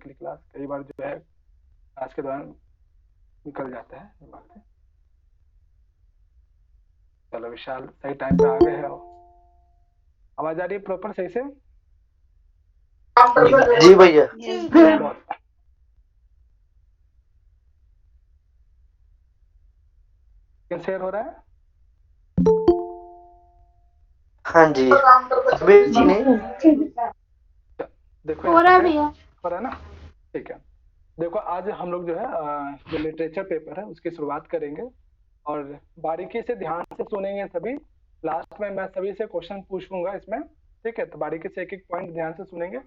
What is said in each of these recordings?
निकली क्लास, कई बार जो है क्लास के दौरान निकल जाता है दिमाग से। चलो विशाल सही टाइम पे आ गए हो। आवाज आ रही है प्रॉपर सही से? जी भैया। बहुत शेयर हो रहा है। हाँ जी अभी नहीं। देखो हो रहा है यहाँ पे भैया। हो रहा है ना? ठीक है। देखो आज हम लोग जो है जो लिटरेचर पेपर है उसकी शुरुआत करेंगे और बारीकी से ध्यान से सुनेंगे सभी। लास्ट में मैं सभी से क्वेश्चन पूछूंगा इसमें, ठीक है? तो बारीकी से एक एक पॉइंट ध्यान से सुनेंगे।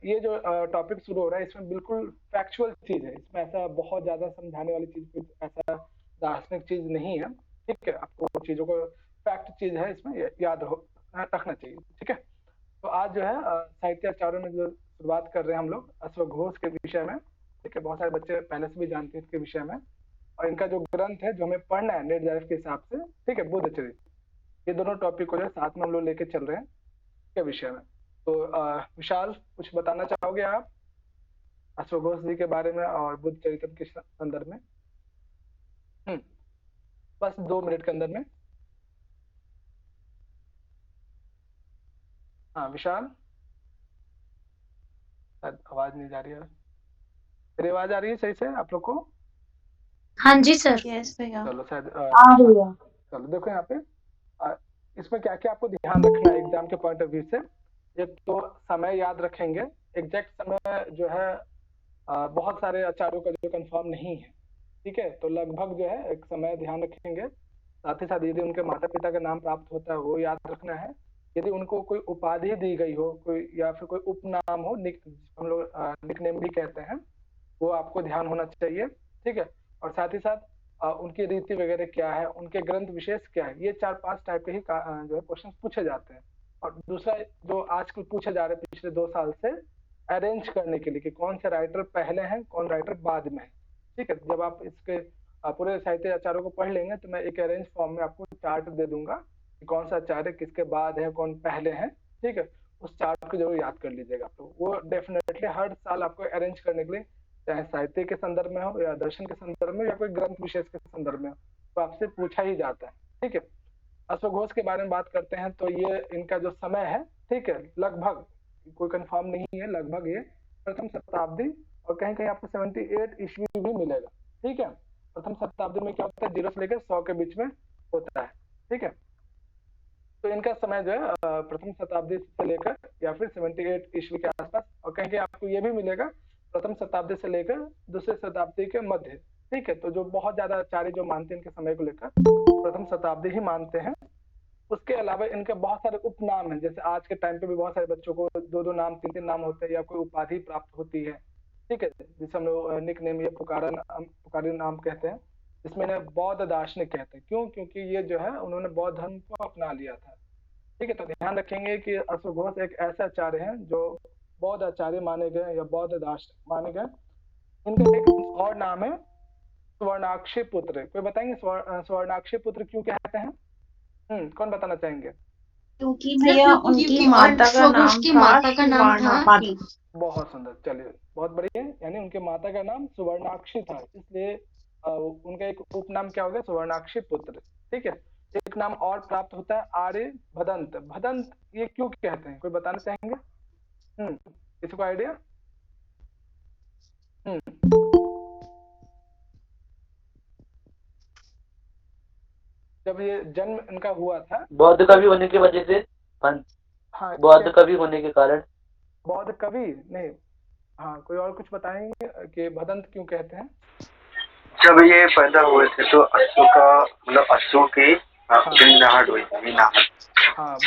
ये जो टॉपिक शुरू हो रहा है इसमें बिल्कुल फैक्चुअल चीज है, इसमें ऐसा बहुत ज्यादा समझाने वाली चीज कुछ ऐसा दार्शनिक चीज नहीं है, ठीक है? आपको चीजों को फैक्ट चीज है इसमें याद रखना चाहिए, ठीक है? तो आज जो है साहित्य आचार्यों में जो शुरुआत कर रहे हैं हम लोग अश्वघोष के विषय में, ठीक है? बहुत सारे बच्चे पहले से भी जानते हैं इसके विषय में, और इनका जो ग्रंथ है जो हमें पढ़ना है नेट के हिसाब से, ठीक है, बुद्ध चरित्र। ये दोनों टॉपिक को जो है साथ में हम लोग लेके चल रहे हैं के विषय में। तो विशाल कुछ बताना चाहोगे आप अश्वघोष जी के बारे में और बुद्ध चरित्र के संदर्भ में? बस 2 मिनट के अंदर में। हाँ विशाल, शायद आवाज नहीं जा रही है। मेरी आवाज आ रही है सही से आप लोग को? हाँ जी सर। यस भैया। चलो शायद आ रही है। चलो देखो यहाँ पे इसमें क्या क्या आपको ध्यान रखना है एग्जाम के पॉइंट ऑफ व्यू से। एक तो समय याद रखेंगे, एग्जैक्ट समय जो है बहुत सारे आचार्यों का जो कंफर्म नहीं है, ठीक है? तो लगभग जो है एक समय ध्यान रखेंगे। साथ ही साथ यदि उनके माता पिता का नाम प्राप्त होता है वो याद रखना है। यदि उनको कोई उपाधि दी गई हो कोई या फिर कोई उपनाम हो, हम लोग निकनेम भी कहते हैं, वो आपको ध्यान होना चाहिए, ठीक है? और साथ ही साथ उनकी रीति वगैरह क्या है, उनके ग्रंथ विशेष क्या है, ये 4-5 टाइप के ही जो है क्वेश्चन पूछे जाते हैं। और दूसरा जो आजकल पूछे जा रहे हैं पिछले 2 साल से, अरेंज करने के लिए कि कौन से राइटर पहले हैं कौन राइटर बाद में है, ठीक है? जब आप इसके पूरे साहित्य आचार्यों को पढ़ लेंगे तो मैं एक अरेंज फॉर्म में आपको चार्ट दे दूंगा कि कौन सा आचार्य किसके बाद है कौन पहले है, ठीक है? उस चार्ट को जरूर याद कर लीजिएगा। तो वो डेफिनेटली हर साल आपको अरेंज करने के लिए, चाहे साहित्य के संदर्भ में हो या दर्शन के संदर्भ में या कोई ग्रंथ विशेष के संदर्भ में हो, तो आपसे पूछा ही जाता है, ठीक है? अश्वघोष के बारे में बात करते हैं तो ये इनका जो समय है, ठीक है, लगभग कोई कंफर्म नहीं है, लगभग ये प्रथम शताब्दी और कहीं कहीं आपको 78 ईस्वी भी मिलेगा, ठीक है? प्रथम शताब्दी में क्या होता है 0 से लेकर 100 के बीच में होता है, ठीक है? तो इनका समय जो है प्रथम शताब्दी से लेकर या फिर 78 ईस्वी के आसपास, और कहीं कहीं आपको ये भी मिलेगा प्रथम शताब्दी से लेकर दूसरे शताब्दी के मध्य, ठीक है? तो जो बहुत ज्यादा आचार्य जो मानते हैं इनके समय को लेकर प्रथम शताब्दी ही मानते हैं। उसके अलावा इनके बहुत सारे उपनाम हैं, जैसे आज के टाइम पे भी बहुत सारे बच्चों को 2-2 नाम 3-3 नाम होते हैं या कोई उपाधि प्राप्त होती है, ठीक है? जिसे हम लोग निक नेम या पुकारी नाम कहते हैं। इसमें इन्हें बौद्ध दार्शनिक कहते हैं, क्यों? क्योंकि ये जो है उन्होंने बौद्ध धर्म को अपना लिया था, ठीक है? तो ध्यान रखेंगे कि अश्वघोष एक ऐसे आचार्य हैं जो बौद्ध आचार्य माने गए या बौद्ध दार्शनिक माने गए। इनका एक और नाम है स्वर्णाक्षी पुत्र। कोई बताएंगे स्वर्णाक्षी पुत्र क्यों कहते हैं? कौन बताना चाहेंगे? क्योंकि भैया उनकी माता का अश्वघोष नाम की था माता का नाम था सुवर्णाक्षी। बहुत सुंदर, चलिए बहुत बढ़िया। यानी उनके माता का नाम सुवर्णाक्षी था, इसलिए उनका एक उपनाम क्या हो गया? सुवर्णाक्षी पुत्र, ठीक है? एक नाम और प्राप्त होता है आर्य भदंत। भदंत ये क्यों कहते हैं, कोई बताना चाहेंगे? किसी को आइडिया? जब ये जन्म इनका हुआ था, बौद्ध कवि होने की वजह से, हाँ बौद्ध कवि होने के कारण। बौद्ध कवि नहीं, हाँ कोई और कुछ बताएंगे कि भदंत क्यों कहते हैं? जब ये पैदा हुए थे तो अश्व का मतलब अश्व की झिंझाहट हुई थी ना। हाँ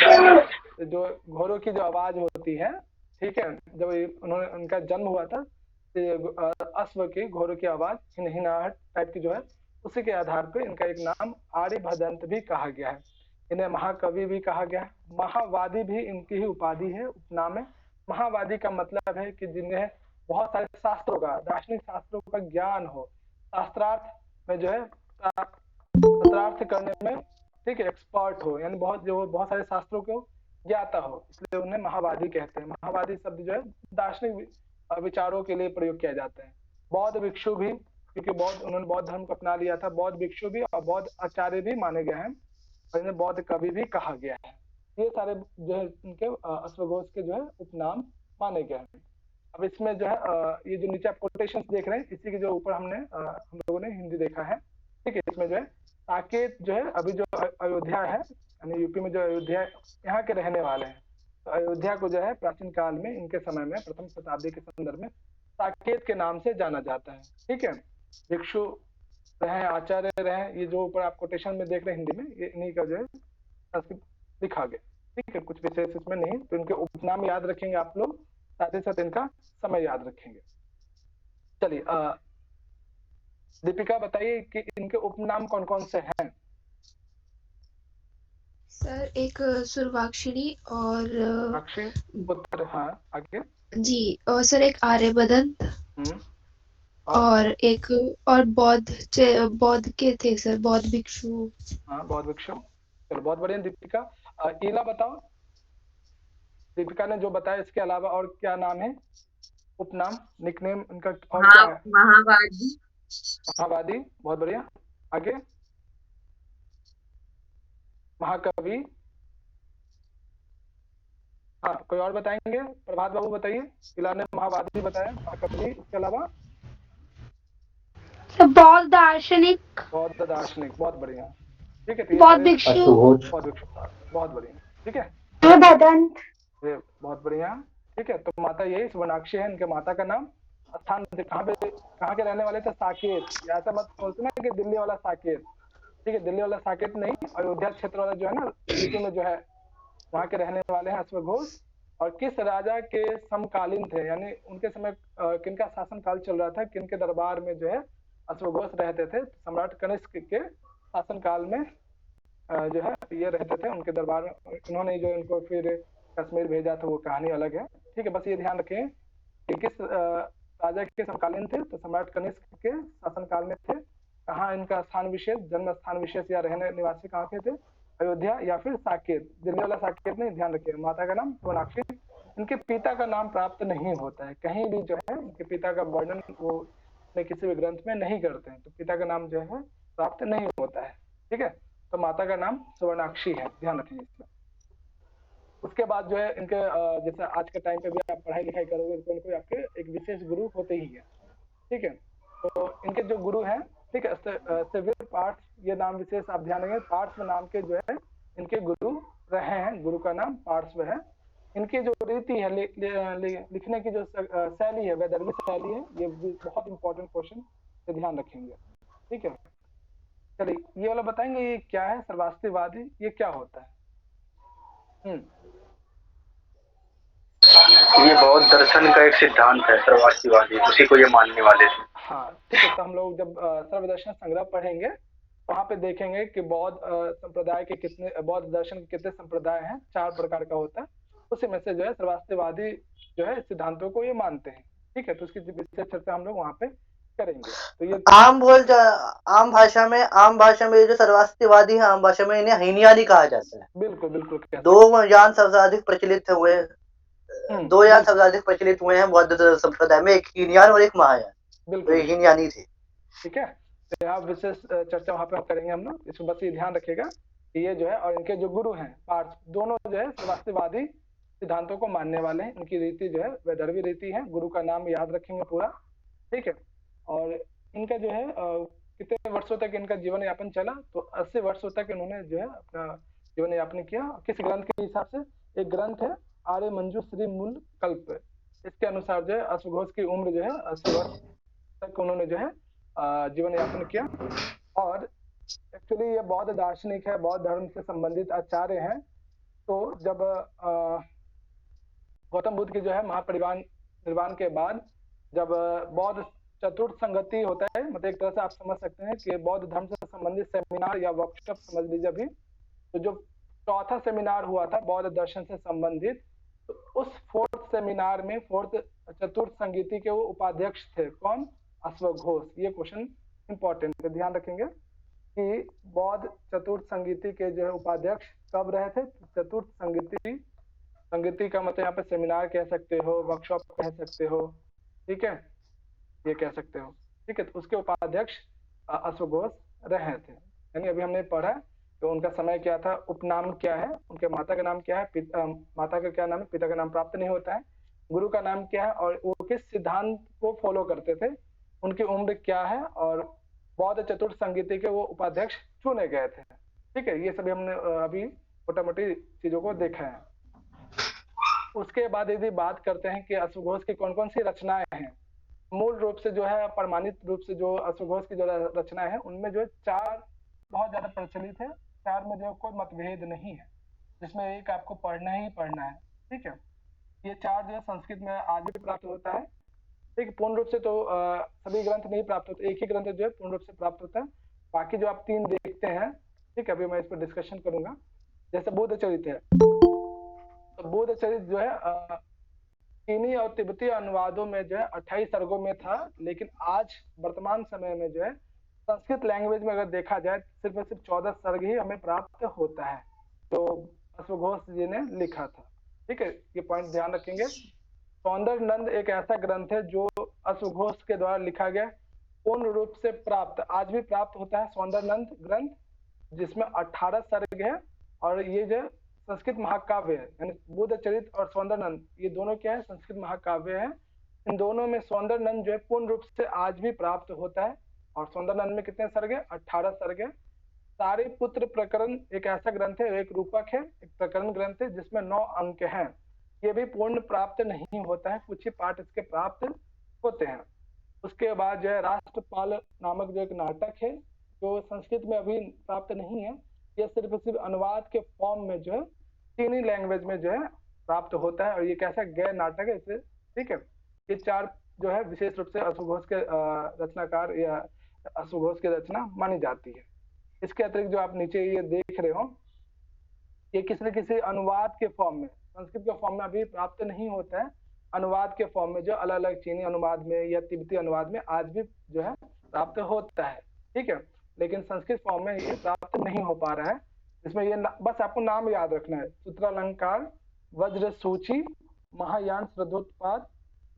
जो घोड़ों की जो आवाज होती है, ठीक है, जब उन्होंने उनका जन्म हुआ था तो अश्व की घोड़ों की आवाज हिनहिनाहट टाइप की जो है, उसी के आधार पे इनका एक नाम आर्यभदंत भी कहा गया है। इन्हें महाकवि भी कहा गया है, महावादी भी इनकी ही उपाधि है, उपनाम है। महावादी का मतलब है कि जिन्हें बहुत सारे शास्त्रों का, दार्शनिक शास्त्रों का ज्ञान हो, शास्त्रार्थ में जो है शास्त्रार्थ करने में, ठीक है, एक्सपर्ट हो, यानी बहुत सारे शास्त्रों को ज्ञाता हो, इसलिए उन्हें महावादी कहते हैं। महावादी शब्द जो है दार्शनिक विचारों के लिए प्रयोग किया जाता है। बौद्ध भिक्षु भी, क्योंकि उन्होंने बौद्ध धर्म को अपना लिया था, बौद्ध भिक्षु भी और बौद्ध आचार्य भी माने गए हैं और इन्हें बौद्ध कवि भी कहा गया है। ये सारे जो है इनके अश्वघोष के जो है उपनाम माने गए हैं। अब इसमें जो है ये जो नीचे आप कोटेशंस देख रहे हैं, इसी के जो ऊपर हम लोगों ने हिंदी देखा है, ठीक है। इसमें जो है साकेत जो है अभी जो अयोध्या है, यानी यूपी में जो अयोध्या, यहाँ के रहने वाले हैं। तो अयोध्या को जो है प्राचीन काल में इनके समय में प्रथम शताब्दी के संदर्भ में साकेत के नाम से जाना जाता है, ठीक है। भिक्षु रहे, आचार्य रहे, ये जो ऊपर आप कोटेशन में देख रहे हैं हिंदी में, ये इन्हीं का जो है संस्कृत लिखा गया, ठीक है। कुछ विशेष इसमें नहीं, तो इनके उपनाम याद रखेंगे आप लोग, साथ ही साथ इनका समय याद रखेंगे। चलिए दीपिका बताइए कि इनके उपनाम कौन कौन से हैं। सर एक सुरवाक्षरी और पुत्र, हाँ आगे जी, और सर एक आर्यभदंत और एक और बौद्ध के थे सर, बौद्ध भिक्षु। हाँ बौद्ध भिक्षु, चलो बहुत बढ़िया। दीपिका, ईला बताओ, दीपिका ने जो बताया इसके अलावा और क्या नाम है, उपनाम, निकनेम इनका और क्या है? महावादी। महावादी, बहुत बढ़िया। आगे महाकवि, हाँ कोई और बताएंगे? प्रभात बाबू बताइए। ईला ने महावादी बताया, महाकवि, इसके अलावा बौद्ध दार्शनिक। बौद्ध दार्शनिक, बहुत बढ़िया, ठीक है। बौद्ध भिक्षु। बौद्ध भिक्षु, बहुत बढ़िया, ठीक है। आर्यभदंत, बहुत बढ़िया, ठीक है। तो माता यही सुवर्णाक्षी है, इनके माता का नाम। स्थान कहाँ के रहने वाले थे? साकेत। ऐसा मत सोचना कि दिल्ली वाला साकेत, ठीक है, दिल्ली वाला साकेत नहीं, अयोध्या क्षेत्र वाला जो है ना यूपी में जो है, वहाँ के रहने वाले हैं अश्वघोष। और किस राजा के समकालीन थे, यानी उनके समय किनका शासनकाल चल रहा था, किनके दरबार में जो है अश्वघोष रहते थे? सम्राट कनिष्क के शासनकाल में जो है ये रहते थे उनके दरबार में। इन्होंने जो इनको फिर कश्मीर भेजा था वो कहानी अलग है, ठीक है। बस ये ध्यान रखें कि किस राजा के समकालीन थे, तो सम्राट कनिष्क के शासनकाल में थे। कहाँ इनका स्थान विशेष, जन्म स्थान विशेष या रहने निवासी कहाँ के थे? अयोध्या या फिर साकेत, दिल्ली वाला साकेत नहीं, ध्यान रखिए। माता का नाम सोनाक्षी। इनके पिता का नाम प्राप्त नहीं होता है, कहीं भी जो है इनके पिता का वर्णन वो किसी भी ग्रंथ में नहीं करते हैं, तो पिता का नाम जो है प्राप्त नहीं होता है, ठीक है। तो माता का नाम सुवर्णाक्षी है, ध्यान रखिए इसमें। उसके बाद जो है इनके जैसे आज के टाइम पे भी आप पढ़ाई लिखाई करोगे तो इनको आपके एक विशेष गुरु होते ही है, ठीक है। तो इनके जो गुरु हैं, ठीक है, सेवियर पार्ट्स, ये नाम विशेष आप ध्यान रखें। पार्श्व नाम के जो है इनके गुरु रहे हैं, गुरु का नाम पार्श्व है। इनकी जो रीति है लिखने की जो शैली है, वैदर्भी शैली है, ये बहुत इंपॉर्टेंट क्वेश्चन से ध्यान रखेंगे, ठीक है। चलिए ये वाला बताएंगे, ये क्या है सर्वास्तिवादी, ये क्या होता है? ये बौद्ध दर्शन का एक सिद्धांत है, सर्वास्तिवादी, उसी को ये मानने वाले थे। हाँ ठीक है। तो हम लोग जब सर्वदर्शन संग्रह पढ़ेंगे वहां पे देखेंगे कि बौद्ध संप्रदाय के कितने, बौद्ध दर्शन के कितने संप्रदाय हैं, 4 प्रकार का होता है। उसी में से जो है सर्वास्तिवादी जो है सिद्धांतों को ये मानते हैं, ठीक है। तो उसकी विशेष चर्चा हम लोग वहाँ पे करेंगे। तो ये आम भाषा में जो सर्वास्तिवादी है, आम भाषा में इन्हें हीनयानी कहा जाता है। बिल्कुल बिल्कुल। 2 यान सर्वाधिक प्रचलित हुए, 2 यान सर्वाधिक प्रचलित हुए हैं बौद्ध संप्रदाय में, एक हीनयान और एक महायान। बिल्कुल हीनयानी थे, ठीक है। तो यहाँ विशेष चर्चा वहाँ पे करेंगे हम लोग। इसमें बस ये ध्यान रखिएगा कि ये जो है और इनके जो गुरु हैं पार्थ, दोनों जो है सर्वास्तिवादी सिद्धांतों को मानने वाले हैं। इनकी रीति जो है वैदर्भी रीति है। गुरु का नाम याद रखेंगे पूरा, ठीक है। और इनका जो है कितने वर्षों तक इनका जीवन यापन चला? तो 80 वर्षों तक इन्होंने जो है अपना जीवन यापन किया। किस ग्रंथ के हिसाब से? एक ग्रंथ है आर्य मंजू श्री मूल कल्प, इसके अनुसार जो है अश्वघोष की उम्र जो है 80 वर्ष तक उन्होंने जो है जीवन यापन किया। और एक्चुअली ये बौद्ध दार्शनिक है, बौद्ध धर्म से संबंधित आचार्य हैं। तो जब गौतम बुद्ध की जो है महापरिनिर्वाण निर्वाण के बाद जब बौद्ध चतुर्थ संगति होता है, मतलब एक तरह से आप समझ सकते हैं कि बौद्ध धर्म से संबंधित सेमिनार या वर्कशॉप समझ लीजिए अभी, तो जो चौथा सेमिनार हुआ था बौद्ध दर्शन से संबंधित, तो उस 4th सेमिनार में 4th चतुर्थ संगीति के वो उपाध्यक्ष थे। कौन? अश्वघोष। ये क्वेश्चन इंपॉर्टेंट है, ध्यान रखेंगे कि बौद्ध चतुर्थ संगीति के जो है उपाध्यक्ष कब रहे थे? चतुर्थ संगीति का मतलब यहाँ पे सेमिनार कह सकते हो, वर्कशॉप कह सकते हो, ठीक है, ये कह सकते हो। ठीक है, तो उसके उपाध्यक्ष अश्वघोष रहे थे। यानी अभी हमने पढ़ा तो उनका समय क्या था, उपनाम क्या है, उनके माता का नाम क्या है, माता का क्या नाम है, पिता का नाम प्राप्त नहीं होता है, गुरु का नाम क्या है और वो किस सिद्धांत को फॉलो करते थे, उनकी उम्र क्या है, और बौद्ध चतुर्थ संगीति के वो उपाध्यक्ष चुने गए थे। ठीक है, ये सभी हमने अभी मोटा मोटी चीजों को देखा है। उसके बाद यदि बात करते हैं कि अश्वघोष की कौन कौन सी रचनाएं हैं, मूल रूप से जो है प्रमाणित रूप से जो अश्वघोष की जो रचनाएं हैं उनमें जो 4 बहुत ज्यादा प्रचलित है, 4 में जो कोई मतभेद नहीं है, जिसमें एक आपको पढ़ना ही पढ़ना है। ठीक है, ये 4 जो है संस्कृत में आज भी प्राप्त होता है। ठीक, पूर्ण रूप से तो सभी ग्रंथ नहीं प्राप्त होते, एक ही ग्रंथ जो है पूर्ण रूप से प्राप्त होता है। बाकी जो आप 3 देखते हैं, ठीक है, अभी मैं इस पर डिस्कशन करूंगा। जैसे बुद्ध चरित है, तो बुद्ध चरित जो है चीनी और तिब्बती अनुवादों में जो है 28 सर्गों में था, लेकिन आज वर्तमान समय में जो है संस्कृत लैंग्वेज में अगर देखा जाए सिर्फ और सिर्फ 14 सर्ग ही हमें प्राप्त होता है, तो अश्वघोष जी ने लिखा था। ठीक है, ये पॉइंट ध्यान रखेंगे। सौंदर्य नंद एक ऐसा ग्रंथ है जो अश्वघोष के द्वारा लिखा गया, पूर्ण रूप से प्राप्त आज भी प्राप्त होता है सौंदर्य नंद ग्रंथ, जिसमें 18 सर्ग है, और ये जो संस्कृत महाकाव्य है, यानी बुद्ध चरित और सौंदर्यनंद ये दोनों क्या है, संस्कृत महाकाव्य है। इन दोनों में सौंदर्यनंद जो है पूर्ण रूप से आज भी प्राप्त होता है, और सौंदर्यनंद में कितने सर्ग है, 18 सर्ग है। सारे पुत्र प्रकरण एक ऐसा ग्रंथ है, एक रूपक है, एक प्रकरण ग्रंथ है जिसमें 9 अंक हैं। ये भी पूर्ण प्राप्त नहीं होता है, कुछ ही पाठ इसके प्राप्त होते हैं। उसके बाद जो है राष्ट्रपाल नामक जो एक नाटक है, जो संस्कृत में अभी प्राप्त नहीं है, ये सिर्फ अनुवाद के फॉर्म में जो है चीनी लैंग्वेज में जो है प्राप्त होता है, और ये कैसा गैर नाटक है इसे। ठीक है, ये 4 जो है विशेष रूप से अश्वघोष के रचनाकार या अश्वघोष की रचना मानी जाती है। इसके अतिरिक्त जो आप नीचे ये देख रहे हो, ये किसी न किसी अनुवाद के फॉर्म में, संस्कृत के फॉर्म में अभी प्राप्त नहीं होता है, अनुवाद के फॉर्म में जो अलग अलग चीनी अनुवाद में या तिब्बती अनुवाद में आज भी जो है प्राप्त होता है। ठीक है, लेकिन संस्कृत फॉर्म में ये प्राप्त नहीं हो पा रहा है। इसमें ये बस आपको नाम याद रखना है, सूत्रालंकार, वज्र सूची, महायान श्रद्धोत्पाद,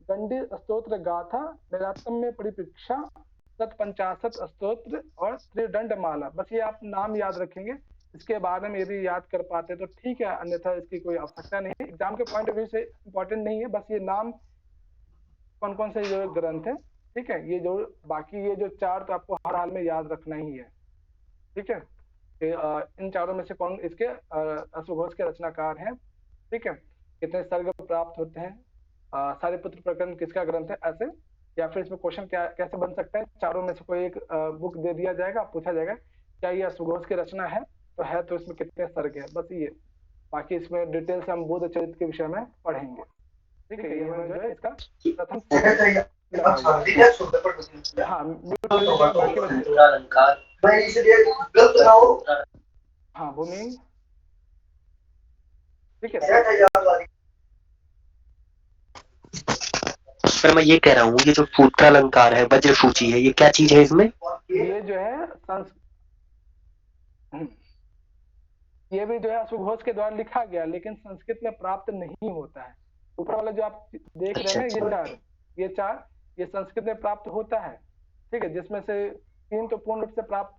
गंडी स्तोत्र गाथा, निरात्म्य परिप्रेक्षा, 57 स्तोत्र और त्रिदंड माला। बस ये आप नाम याद रखेंगे, इसके बारे में यदि याद कर पाते तो ठीक है, अन्यथा इसकी कोई आवश्यकता नहीं है, एग्जाम के पॉइंट ऑफ व्यू से इंपॉर्टेंट नहीं है। बस ये नाम कौन कौन से जो ग्रंथ है, ठीक है, ये जो बाकी ये जो 4 तो आपको हर हाल में याद रखना ही है। ठीक है, इन 4 में से कौन इसके अश्वघोष के रचनाकार हैं, ठीक है, कितने सर्ग प्राप्त होते हैं, सारे पुत्र प्रकरण किसका ग्रंथ है, ऐसे। या फिर इसमें क्वेश्चन क्या कैसे बन सकता है, 4 में से कोई एक बुक दे दिया जाएगा, पूछा जाएगा क्या ये अश्वघोष की रचना है, तो इसमें कितने सर्ग है, बस ये। बाकी इसमें डिटेल से हम बुद्ध चरित्र के विषय में पढ़ेंगे। ठीक है, ये जो है इसका प्रथम हाँ भूमि, ठीक है। सर मैं ये कह रहा हूँ, ये जो सूत्रालंकार है, वज्र सूची है, ये क्या चीज है इसमें? ये जो है ये भी जो है अश्वघोष के द्वारा लिखा गया, लेकिन संस्कृत में प्राप्त नहीं होता है। ऊपर वाला जो आप देख रहे हैं ये चार ये संस्कृत में प्राप्त होता है। ठीक है, जिसमें से 3 तो पूर्ण रूप से प्राप्त,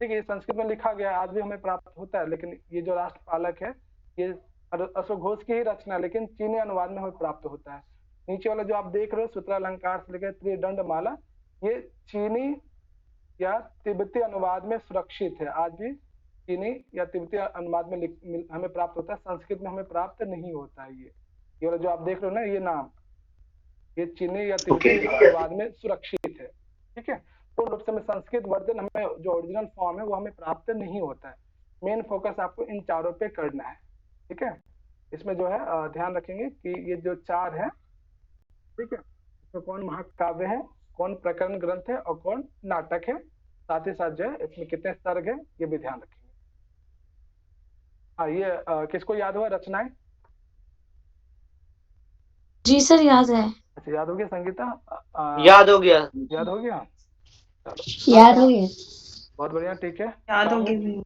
ठीक है, ये संस्कृत में लिखा गया, आज भी हमें प्राप्त होता है, लेकिन ये जो राष्ट्रपालक है ये अश्वघोष की ही रचना, लेकिन चीनी अनुवाद में हमें प्राप्त होता है। नीचे वाला जो आप देख रहे हो सूत्रालंकार से लेकर त्रिदंड माला, ये चीनी या तिब्बती अनुवाद में सुरक्षित है, आज भी चीनी या तिब्बती अनुवाद में हमें प्राप्त होता है, संस्कृत में हमें प्राप्त नहीं होता है। ये वाला जो आप देख रहे हो ना, ये नाम, ये चीनी या तिब्बती अनुवाद में सुरक्षित है। ठीक है, पूर्ण रूप से में संस्कृत वर्जन हमें जो ओरिजिनल फॉर्म है वो हमें प्राप्त नहीं होता है। मेन फोकस आपको इन 4 पे करना है। ठीक है, इसमें जो है ध्यान रखेंगे कि ये जो 4 है, ठीक है, इसमें कौन महाकाव्य है, कौन प्रकरण ग्रंथ है और कौन नाटक है, साथ ही साथ जो है इसमें कितने सर्ग है ये भी ध्यान रखेंगे। हाँ, ये किसको याद हुआ रचनाएं? जी सर याद है। अच्छा, याद हो गया संगीता? याद हो गया। याद हो गया, याद हो गया। बहुत बढ़िया। ठीक है, याद हो गया।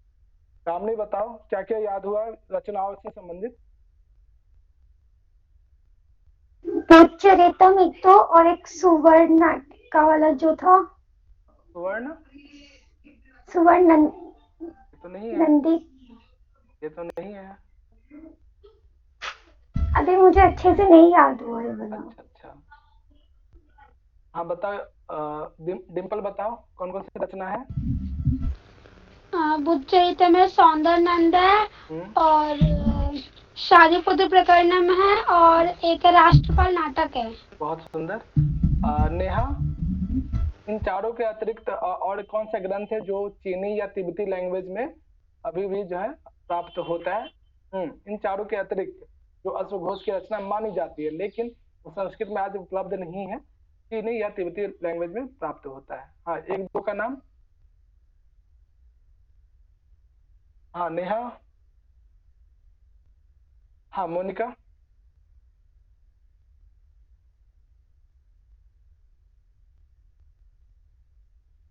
कामनी बताओ क्या क्या याद हुआ रचनाओं से संबंधित? बोधचरितम एक तो, और एक सुवर्ण नाटिका वाला जो था, सुवर्ण सुवर्ण तो नहीं है, नंदी। ये तो नहीं है। अभी मुझे अच्छे से नहीं याद हुआ है वाला। अच्छा। हाँ बताओ, डिम्पल बताओ कौन कौन सी रचना है। बुद्धचरित्र में सौंदर्य नंद है और शादीपुत्र प्रकरणम है और एक राष्ट्रपाल नाटक है। बहुत सुंदर। नेहा, इन चारों के अतिरिक्त और कौन सा ग्रंथ है जो चीनी या तिब्बती लैंग्वेज में अभी भी जो है प्राप्त होता है। इन चारों के अतिरिक्त जो अश्वघोष की रचना मानी जाती है लेकिन वो संस्कृत में आज उपलब्ध नहीं है, चीनी या तिब्बती लैंग्वेज में प्राप्त होता है। हाँ, एक दो का नाम। हाँ नेहा। हाँ मोनिका।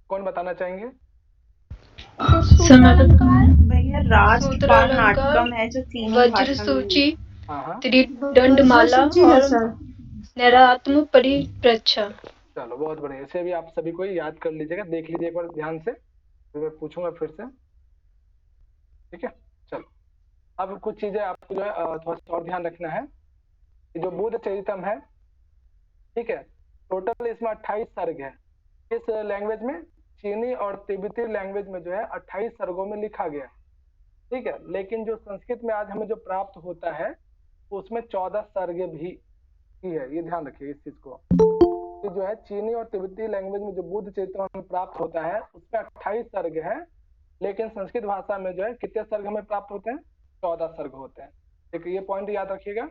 कौन बताना चाहेंगे। भैया राष्ट्रपाल नाटकम है जो चीनी वज्र सूची, हाँ त्रिदंडमाला और नैरात्म परिप्रच्छा। चलो बहुत बढ़िया, इसे भी आप सभी को याद कर लीजिएगा, देख लीजिए एक बार ध्यान से, तो मैं पूछूंगा फिर से। ठीक है, चलो अब कुछ चीजें आपको जो है थोड़ा सा और ध्यान रखना है कि जो बोधचरितम है, ठीक है, टोटल इसमें 28 सर्ग है। इस लैंग्वेज में, चीनी और तिब्बती लैंग्वेज में जो है 28 सर्गों में लिखा गया है। ठीक है, लेकिन जो संस्कृत में आज हमें जो प्राप्त होता है उसमें 14 सर्गे भी है, ये ध्यान रखिए इस चीज को। कि जो है चीनी और तिब्बती लैंग्वेज में जो बुद्ध चरित्र हमें प्राप्त होता है उसमें 28 सर्ग है, लेकिन संस्कृत भाषा में जो है कितने सर्ग हमें प्राप्त होते हैं, 14 सर्ग होते हैं। ठीक है, ये पॉइंट याद रखिएगा।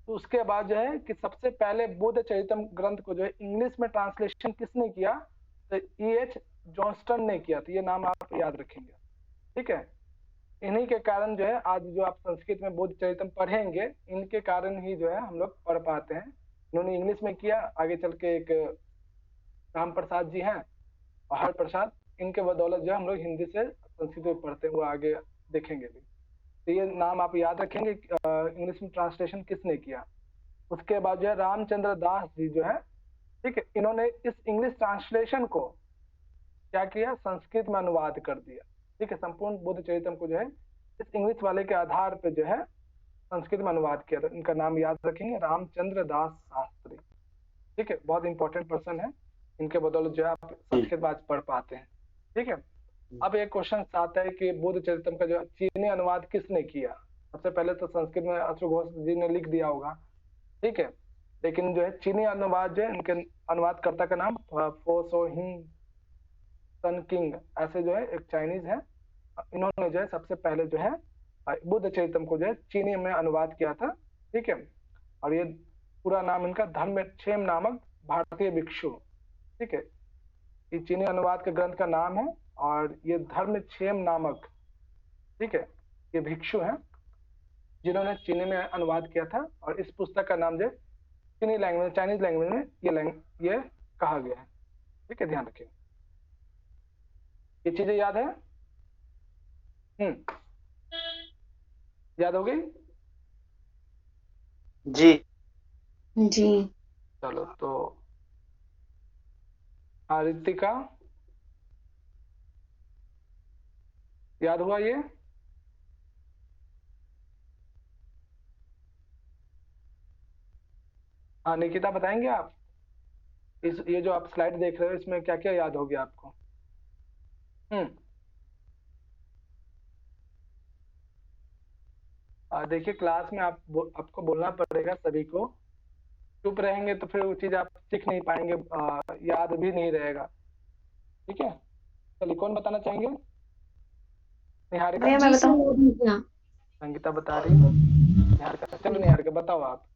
तो उसके बाद जो है कि सबसे पहले बुद्ध चरितम ग्रंथ को जो है इंग्लिश में ट्रांसलेशन किसने किया, तो E.H. जॉन्स्टन ने किया। तो ये नाम आप याद रखेंगे। ठीक है, इन्हीं के कारण जो है आज जो आप संस्कृत में बुद्ध चरितम पढ़ेंगे, इनके कारण ही जो है हम लोग पढ़ पाते हैं। इन्होंने इंग्लिश में किया, आगे चल के एक राम प्रसाद जी हैं और हर प्रसाद, इनके बदौलत जो है हम लोग हिंदी से संस्कृत में पढ़ते हैं, वो आगे देखेंगे भी। तो ये नाम आप याद रखेंगे, इंग्लिश में ट्रांसलेशन किसने किया। उसके बाद जो है रामचंद्र दास जी जो है, ठीक है, इन्होंने इस इंग्लिश ट्रांसलेशन को क्या किया, संस्कृत में अनुवाद कर दिया। ठीक है, संपूर्ण बुद्ध चरितम को जो है इस इंग्लिश वाले के आधार पे जो है संस्कृत में अनुवाद किया था। इनका नाम याद रखेंगे, रामचंद्र दास शास्त्री। ठीक है, बहुत इंपॉर्टेंट पर्सन है, इनके बदौलत जो है आप संस्कृत में आज पढ़ पाते हैं। ठीक है, अब एक क्वेश्चन आता है कि बुद्ध चरितम का जो चीनी अनुवाद किसने किया। सबसे पहले तो संस्कृत में अश्वघोष जी ने लिख दिया होगा, ठीक है, लेकिन जो है चीनी अनुवाद जो है, इनके अनुवादकर्ता का नाम फो सो हिंग सन किंग ऐसे जो है एक चाइनीज है, इन्होंने जो है सबसे पहले जो है बुद्ध चरितम को जो है चीनी में अनुवाद किया था। ठीक है, और ये पूरा नाम इनका धर्मक्षेम नामक भारतीय भिक्षु। ठीक है, ये चीनी अनुवाद के ग्रंथ का नाम है और ये धर्मक्षेम नामक, ठीक है, ये भिक्षु हैं जिन्होंने चीनी में अनुवाद किया था। और इस पुस्तक का नाम जो है चीनी लैंग्वेज, चाइनीज लैंग्वेज में ये कहा गया है। ठीक है, ध्यान रखिए, ये चीजें याद है। याद हो गई जी जी। चलो तो हाँ रितिका, याद हुआ ये। हाँ निकिता बताएंगे आप, ये जो आप स्लाइड देख रहे हो इसमें क्या क्या याद हो गया आपको। देखिए क्लास में आपको बोलना पड़ेगा सभी को, चुप रहेंगे तो फिर वो चीज आप सीख नहीं पाएंगे, याद भी नहीं रहेगा। ठीक है, चलिए कौन बताना चाहेंगे। निहारिका, संगीता बता रही है। निहारिका, चलो निहारिका बताओ आप।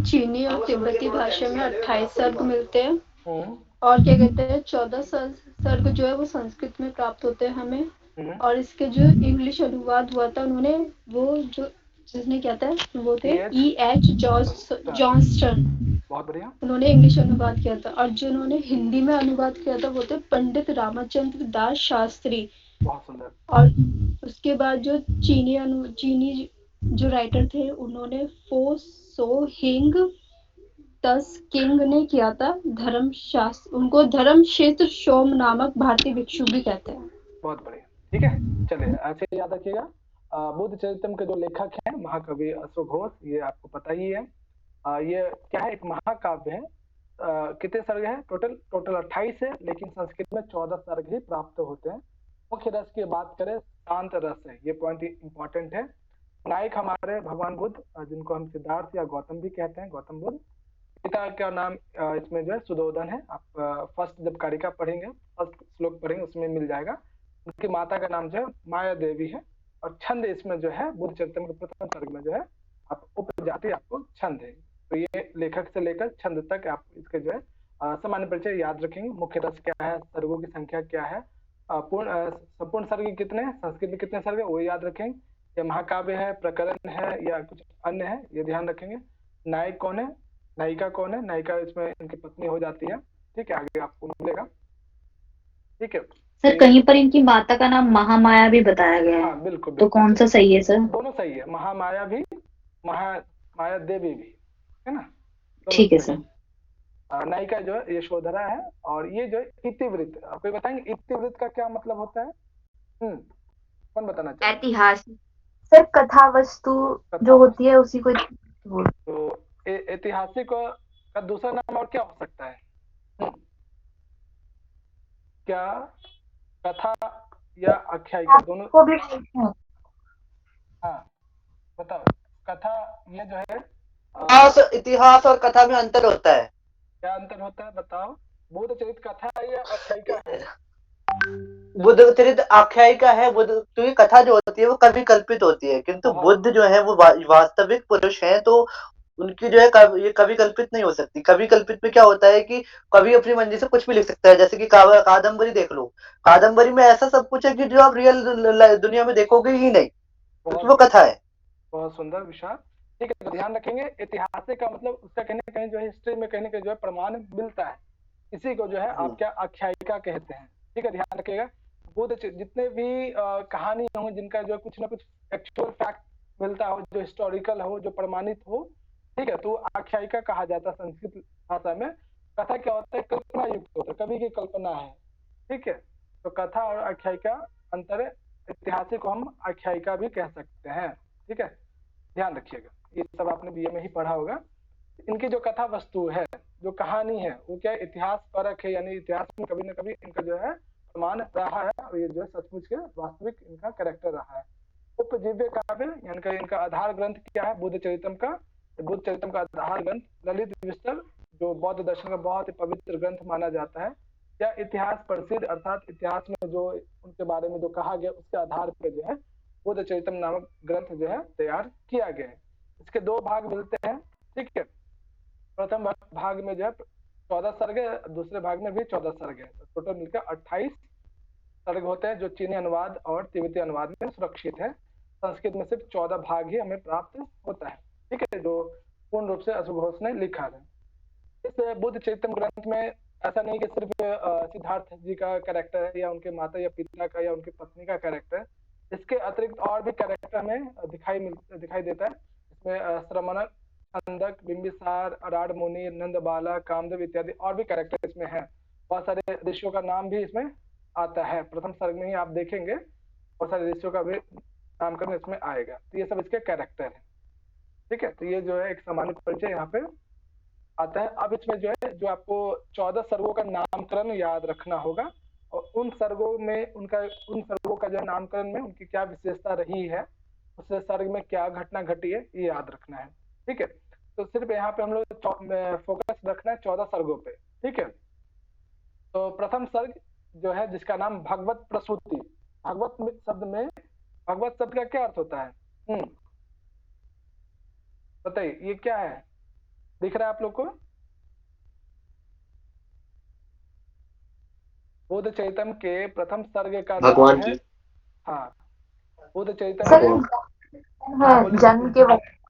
चीनी और तिब्बती भाषा में 28 सर्ग मिलते हैं और क्या कहते हैं 14 सर्ग जो है वो संस्कृत में प्राप्त होते हैं हमें। और इसके जो इंग्लिश अनुवाद हुआ था उन्होंने, वो जो जिसने क्या था वो थे E.H. जॉन्स्टन, बहुत बढ़िया, उन्होंने इंग्लिश अनुवाद किया था। और जो उन्होंने हिंदी में अनुवाद किया था वो थे पंडित रामचंद्र दास शास्त्री। बहुत सुंदर। और उसके बाद जो चीनी जो राइटर थे उन्होंने फो सो हिंग तस किंग ने किया था। धर्मशास्त्र, उनको धर्मक्षेत्र सोम नामक भारतीय भिक्षु भी कहते हैं। बहुत बढ़िया, ठीक है। चलिए ऐसे याद रखिएगा। बुद्ध चरितम के जो लेखक हैं महाकवि अशोक घोष, ये आपको पता ही है। ये क्या है, एक महाकाव्य है। कितने सर्ग है टोटल? टोटल 28 है, लेकिन संस्कृत में 14 सर्ग ही प्राप्त होते हैं। मुख्य रस की बात करें, शांत रस है, ये पॉइंट इंपॉर्टेंट है। नायक हमारे भगवान बुद्ध, जिनको हम सिद्धार्थ या गौतम भी कहते हैं, गौतम बुद्ध। पिता का नाम इसमें जो है सुदोधन है। आप फर्स्ट जब कारिका पढ़ेंगे, फर्स्ट श्लोक पढ़ेंगे, उसमें मिल जाएगा। उनकी माता का नाम जो है माया देवी है। और छंद इसमें जो है बुद्ध चरित्र के प्रथम सर्ग में जो है आप उपजाति आपको छंद है। तो ये लेखक से लेकर छंद तक आप इसके जो है सामान्य परिचय याद रखेंगे। मुख्य रस क्या है, सर्गों की संख्या क्या है, संपूर्ण सर्ग कितने हैं, संस्कृत में कितने सर्ग है वो याद रखेंगे। या महाकाव्य है, प्रकरण है, या कुछ अन्य है, ये ध्यान रखेंगे। नायक कौन है, नायिका कौन है, नायिका इसमें इनकी पत्नी हो जाती है। ठीक है, आगे आपको मिलेगा। ठीक है सर, कहीं पर इनकी माता का नाम महामाया भी बताया गया है। हाँ बिल्कुल, तो कौन सा सही है सर? दोनों सही है, महामाया भी, माया देवी भी, है ना। ठीक है सर। नायिका जो है यशोधरा है। और ये जो है इतिवृत्त, आपको बताएंगे इतिवृत्त का क्या मतलब होता है? कौन बताना चाहिए? ऐतिहासिक सर, कथा वस्तु जो होती है उसी को। तो ऐतिहासिक का दूसरा नाम और क्या हो सकता है? क्या कथा या आख्यायिका दोनों को भी? हाँ बताओ, कथा ये जो है इतिहास और कथा में अंतर होता है। क्या अंतर होता है बताओ? बुद्ध चरित कथा है या आख्यायिका है? बुद्ध चरित आख्यायिका है। बुद्ध, क्योंकि कथा जो होती है वो कवि कल्पित होती है, किंतु बुद्ध जो है वो वास्तविक पुरुष हैं, तो उनकी जो है ये कवि कल्पित नहीं हो सकती। कवि कल्पित में क्या होता है कि कवि अपनी मर्जी से कुछ भी लिख सकता है। जैसे कि कादम्बरी देख लो, कादम्बरी में ऐसा सब कुछ है कि जो आप रियल दुनिया में देखोगे ही नहीं, क्योंकि वो कथा है। बहुत सुंदर विचार। ठीक है, तो ध्यान रखेंगे ऐतिहासिक का मतलब उसका कहीं ना कहीं जो है हिस्ट्री में कहीं ना कहीं जो है प्रमाण मिलता है, इसी को जो है आप क्या आख्यायिका कहते हैं। ठीक है, ध्यान रखिएगा। बुद्ध जितने भी कहानी हो जिनका जो कुछ ना कुछ एक्चुअल फैक्ट मिलता हो, जो हिस्टोरिकल हो, जो प्रमाणित हो, ठीक है, तो आख्यायिका कहा जाता है संस्कृत भाषा में। कथा क्या होता है? कल्पना युक्त होता है, कवि की कल्पना है। ठीक है, तो कथा और आख्यायिका अंतर है। ऐतिहासिक को हम आख्यायिका भी कह सकते हैं। ठीक है, ध्यान रखिएगा, ये सब आपने बीए में ही पढ़ा होगा। इनकी जो कथा वस्तु है, जो कहानी है, वो क्या इतिहास परक है, यानी इतिहास में कभी न कभी इनका जो है प्रमाण रहा है, और ये जो है सचमुच के वास्तविक इनका कैरेक्टर रहा है। उपजीव्य काव्य यानी कि इनका आधार ग्रंथ क्या है? बुद्ध चरितम का। बुद्ध चरितम का आधार ग्रंथ ललित विस्तर, जो बौद्ध दर्शन का बहुत ही पवित्र ग्रंथ माना जाता है। या इतिहास प्रसिद्ध, अर्थात इतिहास में जो उनके बारे में जो कहा गया उसके आधार पर जो है बुद्ध चरितम नामक ग्रंथ जो है तैयार किया गया है। इसके दो भाग मिलते हैं। ठीक है, प्रथम भाग में जो है 14 सर्ग है, दूसरे भाग में भी 14 सर्ग है। टोटल मिलकर 28 सर्ग होते हैं, जो चीनी अनुवाद और तिब्बती अनुवाद में सुरक्षित है। संस्कृत में सिर्फ 14 भाग ही हमें प्राप्त होता है। ठीक है, जो पूर्ण रूप से अशोक घोष ने लिखा है। इस बुद्ध चरितम ग्रंथ में ऐसा नहीं कि सिर्फ सिद्धार्थ जी का कैरेक्टर है, या उनके माता या पिता का, या उनकी पत्नी का कैरेक्टर। इसके अतिरिक्त और भी कैरेक्टर हमें दिखाई देता है। इसमें श्रमण, अंधक, बिंबिसार, अराड मुनि, नंद बाला, कामदेव इत्यादि और भी कैरेक्टर इसमें हैं। बहुत सारे ऋषियों का नाम भी इसमें आता है। प्रथम सर्ग में ही आप देखेंगे बहुत सारे ऋषियों का भी नामकरण इसमें आएगा। तो ये सब इसके कैरेक्टर है। ठीक है, तो ये जो है एक सामान्य परिचय यहाँ पे आता है। अब इसमें जो है, जो आपको 14 सर्गों का नामकरण याद रखना होगा, और उन सर्गों का जो नामकरण में उनकी क्या विशेषता रही है, उस सर्ग में क्या घटना घटी है, ये याद रखना है। ठीक है, तो सिर्फ यहाँ पे हम लोग फोकस रखना है 14 सर्गों पे। ठीक है, तो प्रथम सर्ग जो है जिसका नाम भगवत प्रसूति। भगवत शब्द का क्या अर्थ होता है? बताइए, ये क्या है? दिख रहा है आप लोग को? बुद्ध चरितम के प्रथम सर्ग का भगवान नाम है, की। हाँ, बुद्ध चरितम जन्म के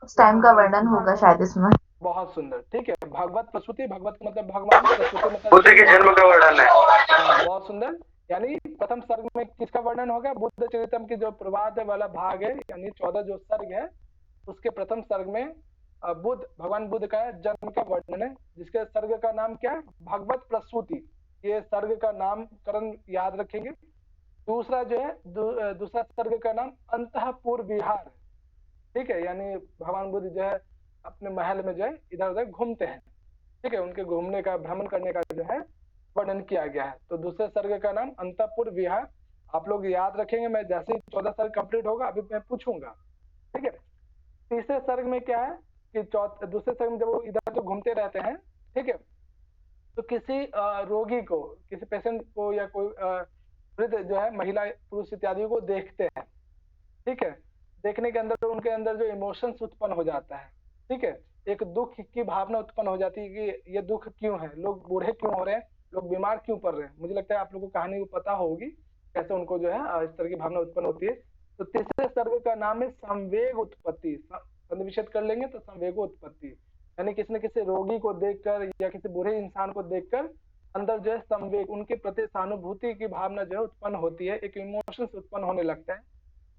उस टाइम का वर्णन होगा शायद इसमें। बहुत सुंदर। ठीक है, भगवत प्रसूति, भगवत मतलब भगवान, प्रसूति मतलब बुद्ध के जन्म का वर्णन है। हाँ, बहुत सुंदर। यानी प्रथम सर्ग में किसका वर्णन होगा? बुद्ध चरितम की जो प्रवाद वाला भाग है, यानी 14 जो सर्ग है, उसके प्रथम सर्ग में बुद्ध, भगवान बुद्ध का जन्म का वर्णन है, जिसके सर्ग का नाम क्या है, भगवत प्रसूति। ये सर्ग का नामकरण याद रखेंगे। दूसरा जो है दूसरा सर्ग का नाम अंतःपुर विहार, ठीक है, यानी भगवान बुद्ध जो है अपने महल में जो है इधर उधर घूमते हैं, ठीक है, उनके घूमने का, भ्रमण करने का जो है वर्णन किया गया है। तो दूसरे सर्ग का नाम अंतःपुर विहार, आप लोग याद रखेंगे। मैं जैसे ही 14 सर्ग कंप्लीट होगा अभी मैं पूछूंगा, ठीक है। तीसरे सर्ग में क्या है कि दूसरे सर्ग में जब वो इधर उधर घूमते रहते हैं, ठीक है, तो किसी रोगी को, किसी पेशेंट को या कोई वृद्ध जो है, महिला पुरुष इत्यादि को देखते हैं, ठीक है। देखने के अंदर उनके अंदर जो इमोशंस उत्पन्न हो जाता है, ठीक है, एक दुख की भावना उत्पन्न हो जाती है कि ये दुख क्यों है, लोग बूढ़े क्यों हो रहे हैं, लोग बीमार क्यों पड़ रहे हैं। मुझे लगता है आप लोगों को कहानी पता होगी कैसे उनको जो है इस तरह की भावना उत्पन्न होती है। तो तीसरे सर्ग का नाम है संवेग उत्पत्ति। संधिविच्छेद कर लेंगे तो संवेगो उत्पत्ति, यानी किसी न किसी रोगी को देखकर या किसी बूढ़े इंसान को देखकर अंदर जो है संवेग, उनके प्रति सहानुभूति की भावना जो है उत्पन्न होती है, एक इमोशंस उत्पन्न होने लगता है,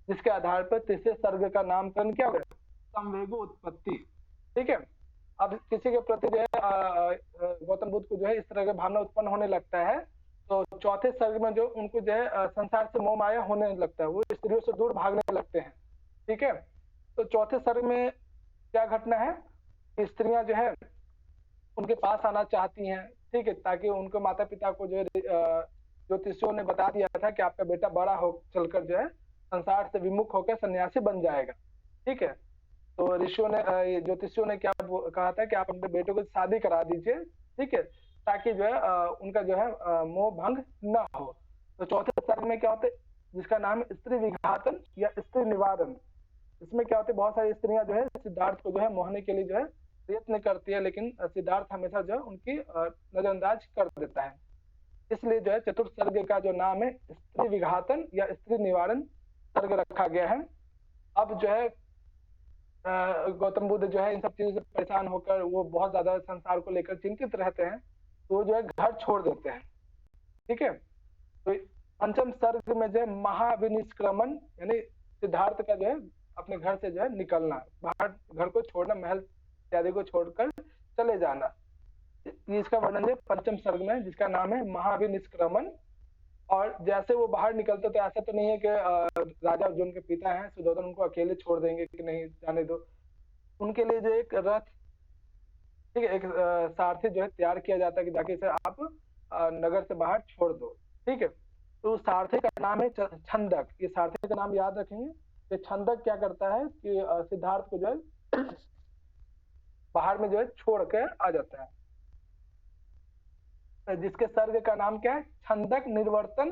जिसके आधार पर तीसरे सर्ग का नामकरण क्या होगा, संवेगो उत्पत्ति, ठीक है। अब किसी के प्रति जो है गौतम बुद्ध को जो है इस तरह का भावना उत्पन्न होने लगता है, तो चौथे सर्ग में जो उनको जो है संसार से मोह माया होने लगता है, वो स्त्रियों से दूर भागने लगते हैं, ठीक है। तो चौथे सर्ग में क्या घटना है कि स्त्रियां जो है उनके पास आना चाहती हैं, ठीक है, ताकि उनको माता पिता को जो है ज्योतिषियों ने बता दिया था कि आपका बेटा बड़ा हो चलकर जो है संसार से विमुख होकर सन्यासी बन जाएगा, ठीक है। तो ऋषियों ने, ज्योतिषियों ने क्या कहा था कि आप अपने बेटों को शादी करा दीजिए, ठीक है, ताकि जो है उनका जो है मोह भंग न हो। तो चौथे सर्ग में क्या होता है, जिसका नाम है स्त्री विघातन या स्त्री निवारण। इसमें क्या होता है, बहुत सारी स्त्रियां जो है सिद्धार्थ को जो है मोहने के लिए जो है प्रयत्न करती है, लेकिन सिद्धार्थ हमेशा जो है उनकी नजरअंदाज कर देता है। इसलिए जो है चतुर्थ सर्ग का जो नाम है स्त्री विघातन या स्त्री निवारण सर्ग रखा गया है। अब जो है गौतम बुद्ध जो है इन सब चीजों से परेशान होकर वो बहुत ज्यादा संसार को लेकर चिंतित रहते हैं, तो वो जो है घर छोड़ देते हैं, ठीक है। तो पंचम सर्ग में जो है महाविनिष्क्रमण, यानी सिद्धार्थ का जो है अपने घर से जो है निकलना, बाहर घर को छोड़ना, महल इत्यादि को छोड़कर चले जाना, इसका वर्णन है पंचम सर्ग में, जिसका नाम है महाविनिष्क्रमण। और जैसे वो बाहर निकलते तो ऐसा तो नहीं है कि राजा जो उनके पिता हैं सुयोधन उनको अकेले छोड़ देंगे कि नहीं जाने दो, उनके लिए जो एक रथ, ठीक है, एक सारथी जो है तैयार किया जाता है कि जाके इसे आप नगर से बाहर छोड़ दो, ठीक है। तो सारथी का नाम है छंदक। ये सारथी का नाम याद रखेंगे। ये छंदक क्या करता है कि सिद्धार्थ को जो है बाहर में जो है छोड़ के आ जाता है, जिसके सर्ग का नाम क्या है, छंदक निर्वर्तन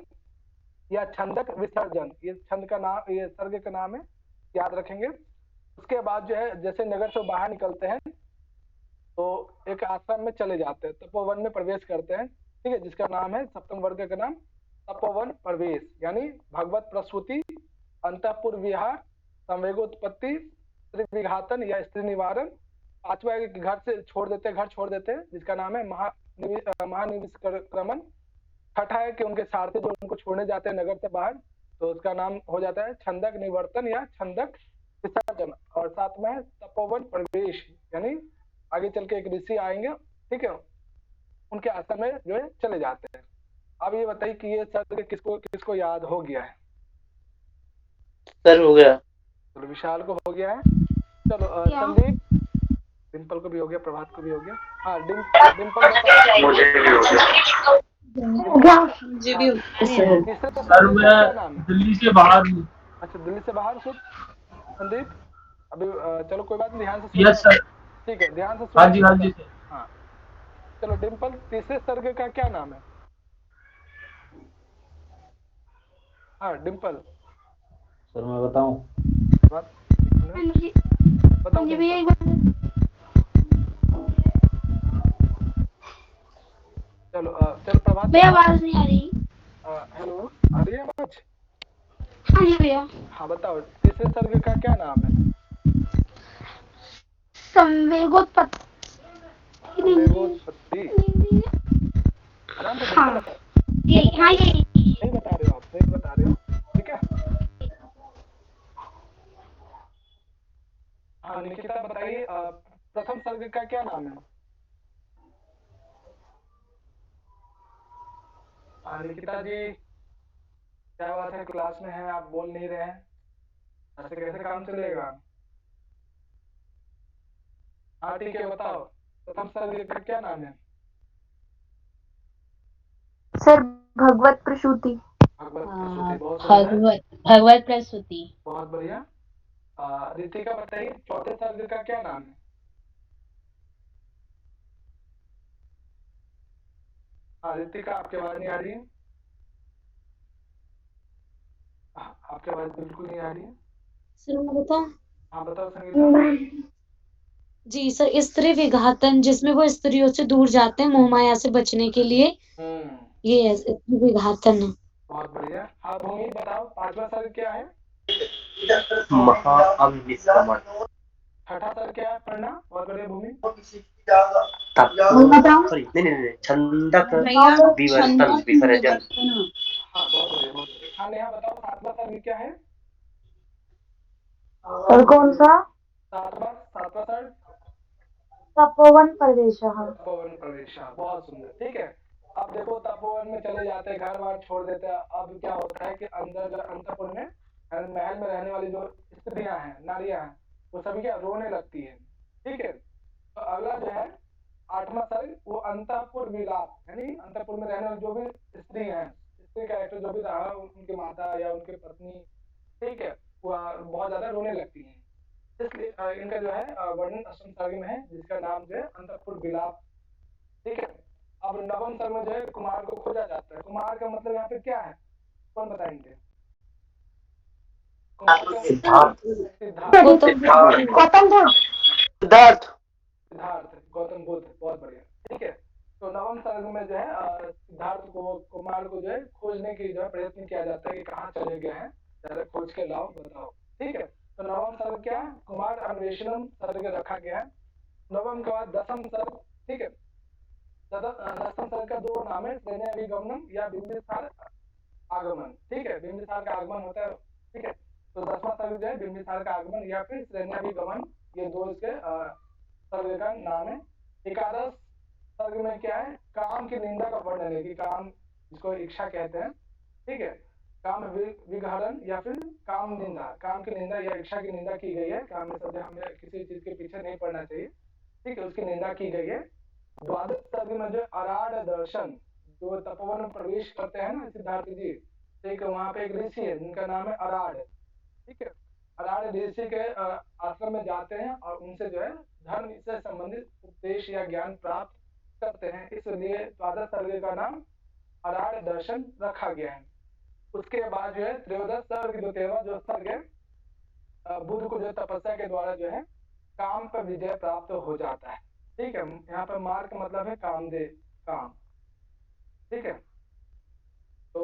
या छंदक विसर्जन। ये छंद का नाम, ये सर्ग का नाम है, याद रखेंगे। उसके बाद जो है जैसे नगर से बाहर निकलते हैं तो एक आश्रम में चले जाते हैं, तपोवन में प्रवेश करते हैं, ठीक है, जिसका नाम है सप्तम वर्ग का नाम तपोवन प्रवेश, यानी भगवत प्रसूति, अंतःपुर विहार, संवेगोत्पत्ति, स्त्री विघातन या स्त्री निवारण। पांचवा घर से छोड़ देते हैं, घर छोड़ देते हैं, जिसका नाम है महानिष्क्रमण। छठा है कि उनके सारथी जो उनको छोड़ने जाते हैं नगर से बाहर, तो उसका नाम हो जाता है छंदक निवर्तन या छंदक विसर्जन। और सातवां है तपोवन प्रवेश, यानी आगे चल के एक ऋषि आएंगे, ठीक है, उनके आश्रम में जो है चले जाते हैं। अब ये बताइए कि ये सर्ग किसको किसको याद हो गया है? सर हो गया। चलो विशाल को हो गया है। चलो संदीप, डिम्पल को भी हो गया, प्रभात को भी हो गया। हाँ डिम्पल मुझे भी हो गया। मुझे भी सर मैं दिल्ली से बाहर हूँ। अच्छा दिल्ली से बाहर से संदीप, अभी चलो कोई बात नहीं, ध्यान से यस सर। ठीक है, ध्यान से हाँ जी हाँ जी। हाँ चलो डिम्पल, तीसरे सर्ग का क्या नाम है? हाँ डिम्पल सर मैं बताऊं? बताओ भैया चलो चलो प्रभात भैया आवाज नहीं आ रही। हेलो आ रही है आवाज? हाँ जी भैया। हाँ बताओ तीसरे सर्ग का क्या नाम है? संवेगोत्पत्ति। संवेगोत्पत्ति। आराम से हाँ यही बता रहे हो आप, सही बता रहे हो, ठीक है। हाँ नाम है? निकिता जी, क्या बात है, क्लास में है, आप बोल नहीं रहे हैं, ऐसे कैसे काम चलेगा? हाँ ठीक है, बताओ प्रथम सर का क्या नाम है? सर भगवत प्रसूति। भगवत प्रसूति, बहुत सुंदर, भगवत प्रसूति। बहुत बढ़िया। रितिका बताइए, चौथे सर का क्या नाम है? हाँ रितिका, आपकी आवाज नहीं आ रही है। आपकी आवाज बिल्कुल नहीं आ रही है। सर मैं बताऊं? हाँ बताओ संगीता। जी सर, स्त्री विघातन, जिसमें वो स्त्रियों से दूर जाते हैं मोह माया से बचने के लिए, ये है स्त्री विघातन। बहुत बढ़िया। हाँ भूमि बताओ, पांचवा सर क्या है? महाअग्निशमन। छठा सर क्या है? पढ़ना, बहुत बढ़िया भूमि। सॉरी, नहीं, छंदक विवर्तन विसर्जन। हाँ बहुत बढ़िया, बहुत बढ़िया। हाँ नेहा बताओ, सातवां सर क्या है? सर कौन सा? सातवां सर तपोवन प्रवेश। तपोवन प्रवेश, बहुत सुंदर, ठीक है। अब देखो तपोवन में चले जाते हैं, घर बार छोड़ देते हैं, अब क्या होता है कि अंदर जो अंतपुर में महल में रहने वाली जो स्त्रियां हैं, नारियां हैं, वो सभी क्या रोने लगती है, ठीक है। तो अगला जो है आठवां सर, वो अंतपुर विलाप, यानी अंतपुर में रहने वाली जो भी स्त्री हैं, स्त्री कैरेक्टर जो भी रहा, उनकी माता या उनकी पत्नी, ठीक है, वो बहुत ज्यादा रोने लगती हैं, इसलिए इनका जो है वर्णन अष्टम सर्ग में है, जिसका नाम जो है अंतपुर विलाप, ठीक है। अब नवम सर्ग में जो है कुमार को खोजा जाता है। कुमार का मतलब यहाँ पे क्या है, कौन बताएंगे? गौतम बुद्ध, बहुत बढ़िया, ठीक है। तो नवम सर्ग में जो है सिद्धार्थ को, कुमार को जो है खोजने की जो है प्रयत्न किया जाता है कि कहाँ चले गए हैं, जरा खोज के लाओ, बताओ, ठीक है। तो नवम सर्ग क्या है? कुमार अन्वेषणम सर्ग रखा गया है। नवम के बाद दसम सर्ग, ठीक है। दसम सर्ग का दो नाम है, सैन्याभिगमनम या बिंबिसार आगमन, ठीक है, बिंबिसार का आगमन होता है, ठीक है। तो 10वां सर्ग जो है बिंबिसार का आगमन या फिर सैन्याभिगमन, ये दो इसके सर्ग का नाम है। एकादश सर्ग में क्या है? काम की निंदा का वर्णन है, कि काम जिसको इच्छा कहते हैं, ठीक है, काम विघरण या फिर काम निंदा, काम की निंदा या इच्छा की निंदा की गई है, काम में सदैव हमें किसी चीज के पीछे नहीं पड़ना चाहिए, ठीक है, उसकी निंदा की गई है। द्वादश सर्ग में जो अराड दर्शन, जो तपोवन में प्रवेश करते हैं ना सिद्धार्थ जी, ठीक है, वहां पे एक ऋषि है जिनका नाम है अराड, ठीक है। अराड ऋषि के आश्रम में जाते हैं और उनसे जो है धर्म से संबंधित उपदेश या ज्ञान प्राप्त करते हैं, इसलिए द्वादश सर्ग का नाम अराड दर्शन रखा गया है। उसके बाद जो है त्रयोदश सर्ग, जो 13वां जो सर्ग है, बुद्ध को जो तपस्या के द्वारा जो है काम पर विजय प्राप्त हो जाता है, ठीक है। यहाँ पर मार्ग का मतलब है कामदेव, काम, ठीक है। तो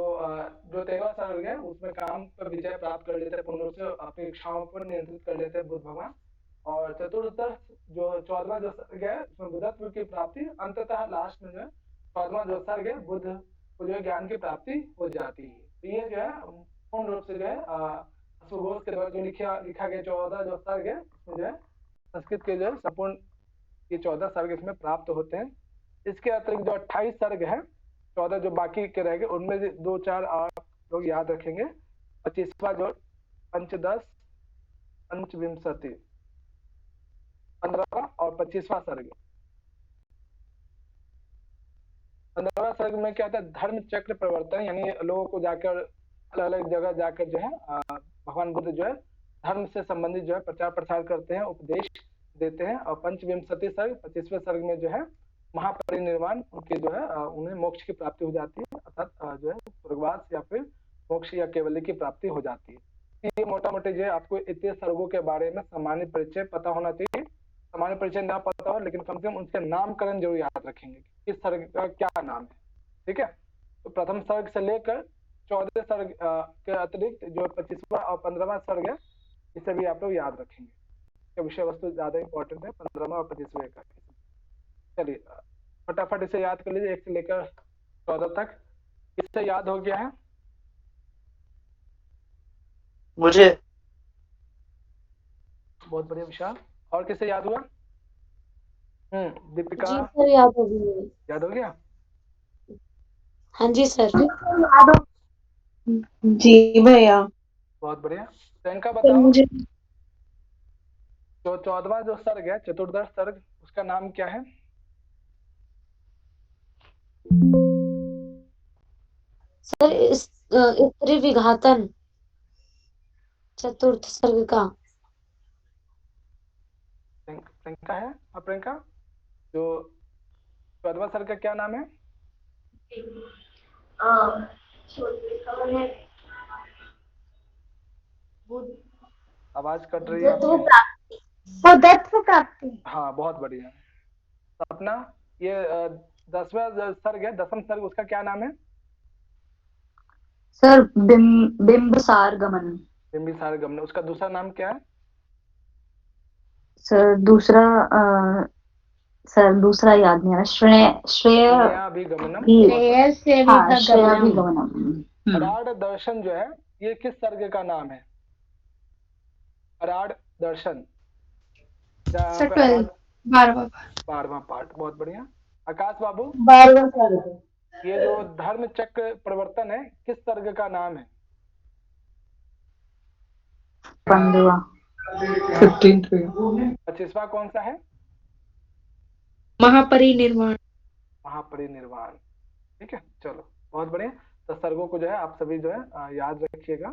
जो 13वां सर्ग है उसमें काम पर विजय प्राप्त कर लेते हैं, पुनः से अपनी इच्छाओं पर नियंत्रित कर लेते हैं बुद्ध भगवान। और चतुर्दश जो 14वां जो सर्ग है उसमें बुद्धत्व की प्राप्ति, अंततः लास्ट में जो है 14वां जो सर्ग है बुद्ध को जो है ज्ञान की प्राप्ति हो जाती है। तो ये जो है पूर्ण रूप से जो है अश्वघोष के द्वारा जो लिखा गया 14 जो सर्ग है, उसमें जो है संस्कृत के जो है संपूर्ण ये 14 सर्ग इसमें प्राप्त होते हैं। इसके अतिरिक्त जो 28 सर्ग है, 14 जो बाकी के रह गए, उनमें से 2-4 और लोग याद रखेंगे। 25वां जो पंचदश, पंचविंशति, 15वां और 25वां सर्ग। 15वां सर्ग में क्या होता है? धर्म चक्र प्रवर्तन, यानी लोगों को जाकर अलग अलग जगह जाकर जो है भगवान बुद्ध जो है धर्म से संबंधित जो है प्रचार प्रसार करते हैं, उपदेश देते हैं। और पंचविंशति सर्ग, 25वें सर्ग में जो है महापरिनिर्वाण, उनके जो है उन्हें मोक्ष की प्राप्ति हो जाती है, अर्थात जो है स्वर्गवास या फिर मोक्ष या केवल्य की प्राप्ति हो जाती है। ये मोटा मोटी जो है आपको इतने सर्गों के बारे में सामान्य परिचय पता होना चाहिए। सामान्य परिचय ना पता हो लेकिन कम से कम उनके नामकरण जरूर याद रखेंगे, इस सर्ग का क्या नाम है, ठीक है। तो प्रथम सर्ग से लेकर 14 सर्ग के अतिरिक्त जो 25वां और 15वां सर्ग है, इसे भी आप लोग याद रखेंगे। विषय वस्तु ज्यादा इंपॉर्टेंट है 15वां और 25वें का। चलिए फटाफट इसे याद कर लीजिए, 1 से लेकर 14 तक। इससे याद हो गया है मुझे? बहुत बढ़िया विशाल। और किसे याद हुआ? दीपिका जी सर, याद हो गई। याद हो गया? हाँ जी सर। जी भैया। बहुत बढ़िया। प्रियंका सर बताओ, मुझे जो 14वां जो सर्ग है, चतुर्दश सर्ग, उसका नाम क्या है? सर स्त्री विघातन चतुर्थ सर्ग का। प्रियंका है? हाँ प्रियंका, जो 14वां सर्ग का क्या नाम है? आवाज कट रही है आपकी। बुद्धत्व प्राप्ति। हाँ बहुत बढ़िया। सपना, ये 10वां सर्ग है, 10वां सर्ग, उसका क्या नाम है? सर बिंबसार गमन। बिंबिसार गमन। उसका दूसरा नाम क्या है? सर दूसरा सर दूसरा याद नहीं आ रहा। श्रेयाभिगमनम। हाँ, श्रेयाभिगमनम। अराड दर्शन जो है, ये किस सर्ग का नाम है? अराड दर्शन, सर 12वां 12वां पाठ। बहुत बढ़िया। आकाश बाबू, 12वां सर्ग। ये जो धर्म चक्र प्रवर्तन है, किस सर्ग का नाम है? 15वां। 25वां कौन सा है? महापरिनिर्वाण। महापरिनिर्वाण। ठीक है, चलो बहुत बढ़िया। तो सर्गों को जो है आप सभी जो है याद रखिएगा।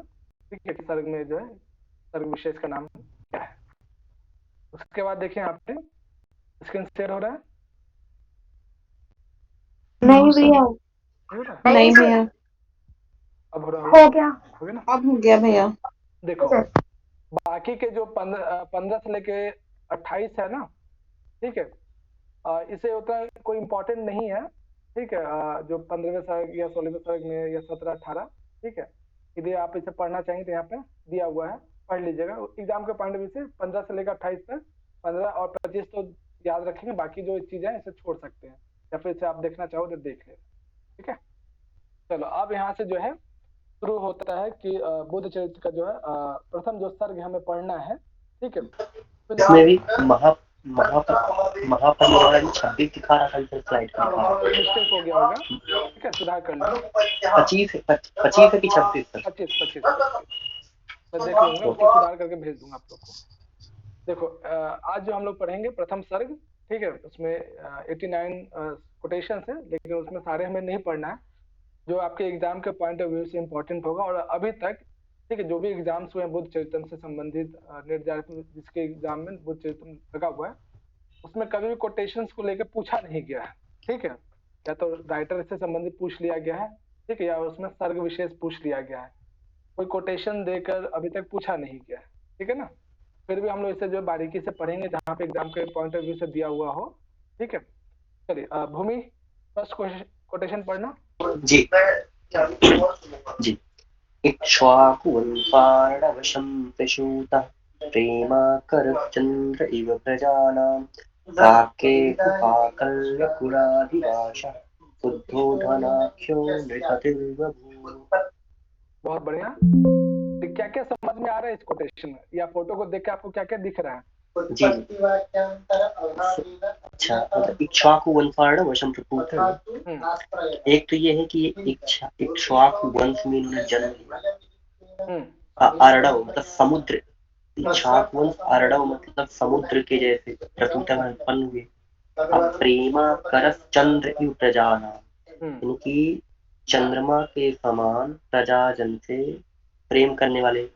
ठीक है, सर्ग में जो है सर्ग विशेष का नाम क्या है। उसके बाद देखिए यहाँ पे स्क्रीन शेयर हो रहा है? नहीं भैया, नहीं भैया। अब हो रहा हो गया। हो गया ना? अब हो गया भैया। देखो, बाकी के जो 15 से लेके 28 है ना, ठीक है, इसे उतना कोई इम्पोर्टेंट नहीं है। ठीक है, जो 15वें सर्ग या 16वें सर्ग में या 17, 18, ठीक है, यदि आप इसे पढ़ना चाहेंगे तो यहाँ पे दिया हुआ है, पढ़ लीजिएगा। एग्जाम के पॉइंट ऑफ व्यू से 15 से लेकर 28 तक, 15 और 25 तो याद रखेंगे, बाकी जो चीजें हैं इसे छोड़ सकते हैं, या फिर इसे आप देखना चाहो तो देख लें। ठीक है, चलो अब यहाँ से जो है शुरू होता है कि बुद्ध चरित्र का जो है प्रथम जो सर्ग हमें पढ़ना है। ठीक है, इसमें भी महापरिनिर्वाण 26 दिखा रहा था इधर स्लाइड का। मिस्टेक हो गया होगा, ठीक है, सुधार कर लीजिए। 25 है कि 26? 25 मैं देख लूंगा, उसको सुधार करके भेज दूंगा आप लोग को। देखो, आज जो हम लोग पढ़ेंगे प्रथम सर्ग, ठीक है, उसमें 89 कोटेशंस है, लेकिन उसमें सारे हमें नहीं पढ़ना है, जो आपके एग्जाम के पॉइंट ऑफ व्यू से इम्पोर्टेंट होगा। और अभी तक, ठीक है, जो भी एग्जाम्स हुए हैं बुद्ध चरित्रम से संबंधित, नेट जिसके एग्जाम में बुद्ध चरित्रम लगा हुआ है, उसमें कभी भी कोटेशंस को लेकर पूछा नहीं गया है। ठीक है, या तो राइटर से संबंधित पूछ लिया गया है, ठीक है, या उसमें सर्ग विशेष पूछ लिया गया है, कोई कोटेशन देकर अभी तक पूछा नहीं गया है। ठीक है ना? फिर भी हम लोग इसे जो बारीकी से पढ़ेंगे, जहाँ पे एग्जाम के पॉइंट ऑफ व्यू से दिया हुआ हो। ठीक है, चलिए भूमि, फर्स्ट कोटेशन पढ़ना। जी जी। इक्ष्वाकुवल्पार्णवशं प्रसूतः प्रेमाकरचन्द्र इव प्रजानां साके कुपाकल्यकुलाधिवासः शुद्धोधनाख्यो नृपतिर्बभूव। बहुत बढ़िया। क्या क्या समझ में आ रहा है इस कोटेशन में, या फोटो को देख के आपको क्या क्या दिख रहा है? जी, अच्छा, मतलब इक्ष्वाकु वंशार्ण वशम प्रपूत है। एक तो ये है कि ये इक्ष्वाकु वंश में इन्होंने जन्म लिया। आरडव मतलब समुद्र, इक्ष्वाकु वंश आरडव मतलब समुद्र के जैसे प्रपूत उत्पन्न हुए। अब प्रेमा करस चंद्र इव प्रजाना, इनकी चंद्रमा के समान प्रजाजन से प्रेम करने वाले।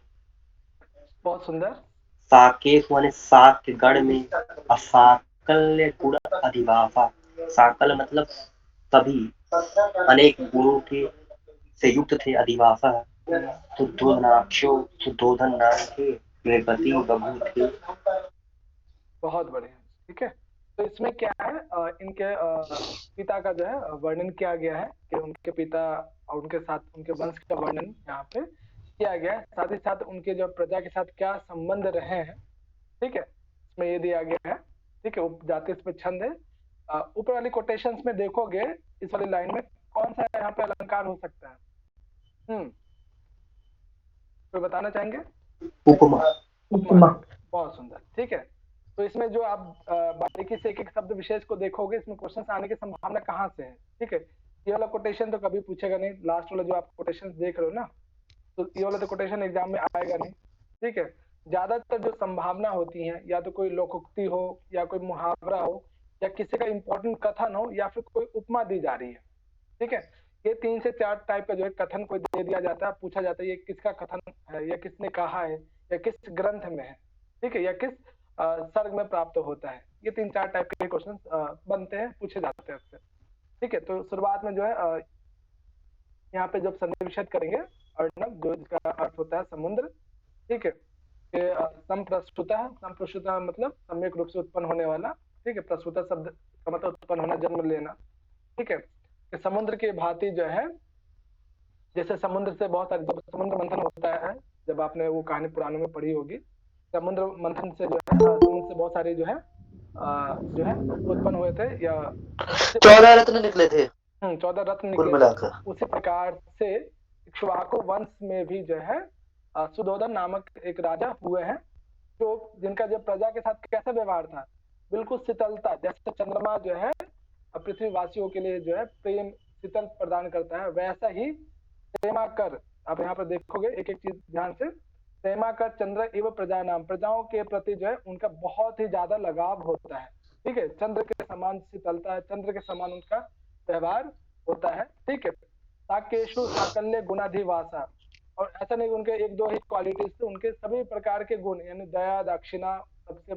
बहुत सुंदर। साकेत माने साक्य गढ़ में, असाकल्य गुण अधिवासा, साकल मतलब सभी अनेक गुणों के से युक्त थे, अधिवासा शुद्धोधनाक्षो, शुद्धोधन नाम के नृपति बभू थे। बहुत बढ़िया। ठीक है, तो इसमें क्या है, इनके पिता का जो है वर्णन किया गया है, कि उनके पिता और उनके साथ उनके वंश का वर्णन यहाँ पे किया गया है, साथ ही साथ उनके जो प्रजा के साथ क्या संबंध रहे हैं। ठीक है, इसमें ये दिया गया है। ठीक है, उपजाति इसमें छंद है। ऊपर वाली कोटेशंस में देखोगे, इस वाली लाइन में कौन सा यहाँ पे अलंकार हो सकता है? कोई बताना चाहेंगे? उपमा। बहुत सुंदर। ठीक है, तो इसमें जो आप बारीकी से एक एक शब्द विशेष को देखोगे, इसमें क्वेश्चन आने की संभावना कहाँ से है। ठीक है, ये वाला कोटेशन तो कभी पूछेगा नहीं, लास्ट वाला जो आप कोटेशन देख रहे हो ना, तो ये वाला तो कोटेशन एग्जाम में आएगा नहीं। ठीक है, ज्यादातर जो संभावना होती है, या तो कोई लोकोक्ति हो, या कोई मुहावरा हो, या किसी का इंपॉर्टेंट कथन हो, या फिर कोई उपमा दी जा रही है। ठीक है, ये 3 से 4 टाइप का जो है कथन को दे दिया जाता है, पूछा जाता है ये किसका कथन है, या किसने कहा है, या किस ग्रंथ में है। ठीक है, या किस सर्ग में प्राप्त होता है। ये 3-4 टाइप के क्वेश्चन बनते हैं, पूछे जाते हैं अक्सर। ठीक है, तो शुरुआत में जो है यहाँ पे जब संधि विच्छेद करेंगे, अर्णव जो इसका अर्थ होता है समुद्र। ठीक है, संप्रस्तुतः मतलब सम्यक रूप से उत्पन्न होने वाला। ठीक है, प्रस्तुतः शब्द का मतलब उत्पन्न होना, जन्म लेना। ठीक है, कि समुद्र की भांति जो है, जैसे समुद्र से बहुत सारे, जब समुद्र मंथन होता है, जब आपने वो कहानी पुराणों में पढ़ी होगी, समुद्र मंथन से जो है समुद्र से बहुत सारे जो है उत्पन्न हुए थे, या 14 रत्न निकले थे। 14 रत्न निकले थे। उसी प्रकार से इक्ष्वाकु वंश में भी जो है सुधोधन नामक एक राजा हुए हैं, जो जिनका जो प्रजा के साथ कैसा व्यवहार था, बिल्कुल शीतलता, जैसे चंद्रमा जो है पृथ्वीवासियों के लिए जो है प्रेम शीतल प्रदान करता है, वैसा ही प्रेमाकर, आप यहाँ पर देखोगे एक एक चीज ध्यान से, प्रेमाकर चंद्र एवं प्रजा नाम, प्रजाओं के प्रति जो है उनका बहुत ही ज्यादा लगाव होता है। ठीक है, चंद्र के समान शीतलता है, चंद्र के समान उनका व्यवहार होता है। ठीक है, साकेशु साकल्य गुणाधिवासा, और ऐसा नहीं उनके 1-2 ही क्वालिटीज थे, उनके सभी प्रकार के गुण, यानी दया, दक्षिणा, सबसे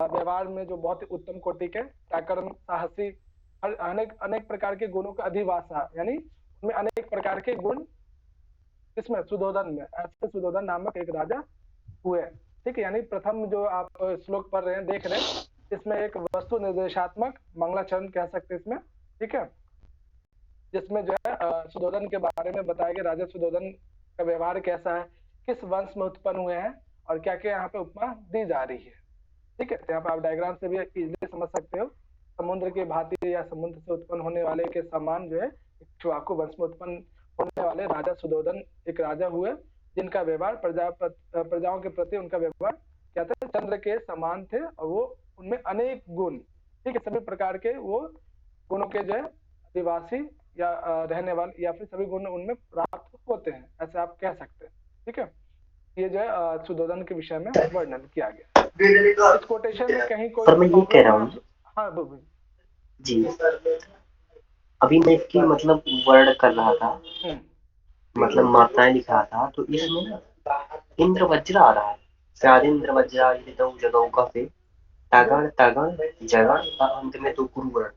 व्यवहार में जो बहुत ही उत्तम कोटि के, त्यागर्म, साहसी, अनेक प्रकार के गुणों का अधिवासा, यानी उनमें अनेक प्रकार के गुण इसमें सुधोधन में, ऐसे सुधोधन नामक एक राजा हुए। ठीक है, यानी प्रथम जो आप श्लोक पढ़ रहे हैं, देख रहे हैं, इसमें एक वस्तु निर्देशात्मक मंगलाचरण कह सकते हैं इसमें। ठीक है, जिसमें जो है सुधोधन के बारे में बताया गया, राजा सुधोधन का व्यवहार कैसा है, किस वंश में उत्पन्न हुए हैं, और क्या क्या यहाँ पे उपमा दी जा रही है। ठीक है, यहाँ पे आप डायग्राम से भी इजीली समझ सकते हो, समुद्र के भांति या समुद्र से उत्पन्न होने वाले के समान जो है इक्ष्वाकु वंश में उत्पन्न होने वाले राजा सुधोधन एक राजा हुए, जिनका व्यवहार प्रजाओं के प्रति उनका व्यवहार क्या था, चंद्र के समान थे, और वो उनमें अनेक गुण, ठीक है, सभी प्रकार के वो गुणों के जो है आदिवासी या रहने वाले, या फिर सभी गुण उनमें प्राप्त होते हैं, ऐसे आप कह सकते हैं। ठीक है, ये जो है सुधोधन के विषय में वर्णन किया गया। इस कोटेशन में कहीं कोई, मैं ये कह रहा हूँ हाँ जी, अभी मैं इसकी मतलब वर्ड कर रहा था, मतलब मात्राएं लिख रहा था, तो इसमें इंद्र वज्र आ रहा है, शायद इंद्र वज्र जगह का से तगण तगण जगण, अंत में तो गुरु वर्ण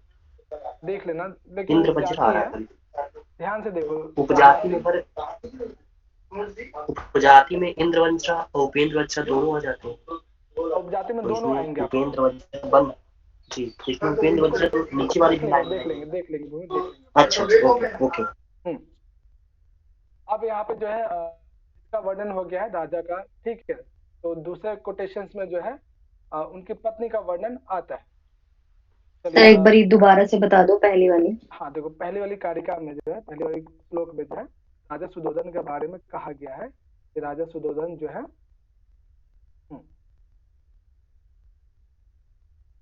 देख लेना, लेकिन इंद्र वज्र आ रहा है, ध्यान से देखो। उपजाति में पर उपजाति में इंद्र वज्र और उपेंद्र वज्र दोनों आ जाते हैं, उपजाति में दोनों आएंगे। उपेंद्र वज्र बंद जी, इसमें उपेंद्र वज्र तो नीचे वाली भी देख लेंगे। अच्छा, ओके। अब यहाँ पे जो है इसका वर्णन हो गया है राजा का। ठीक है, तो दूसरे कोटेशंस में जो है उनकी पत्नी का वर्णन आता है। सर एक बार दोबारा से बता दो पहली वाली। हाँ देखो, पहली वाली कारिका में जो है, पहली वाली श्लोक में जो है राजा सुधोधन के बारे में कहा गया है कि राजा सुधोधन जो है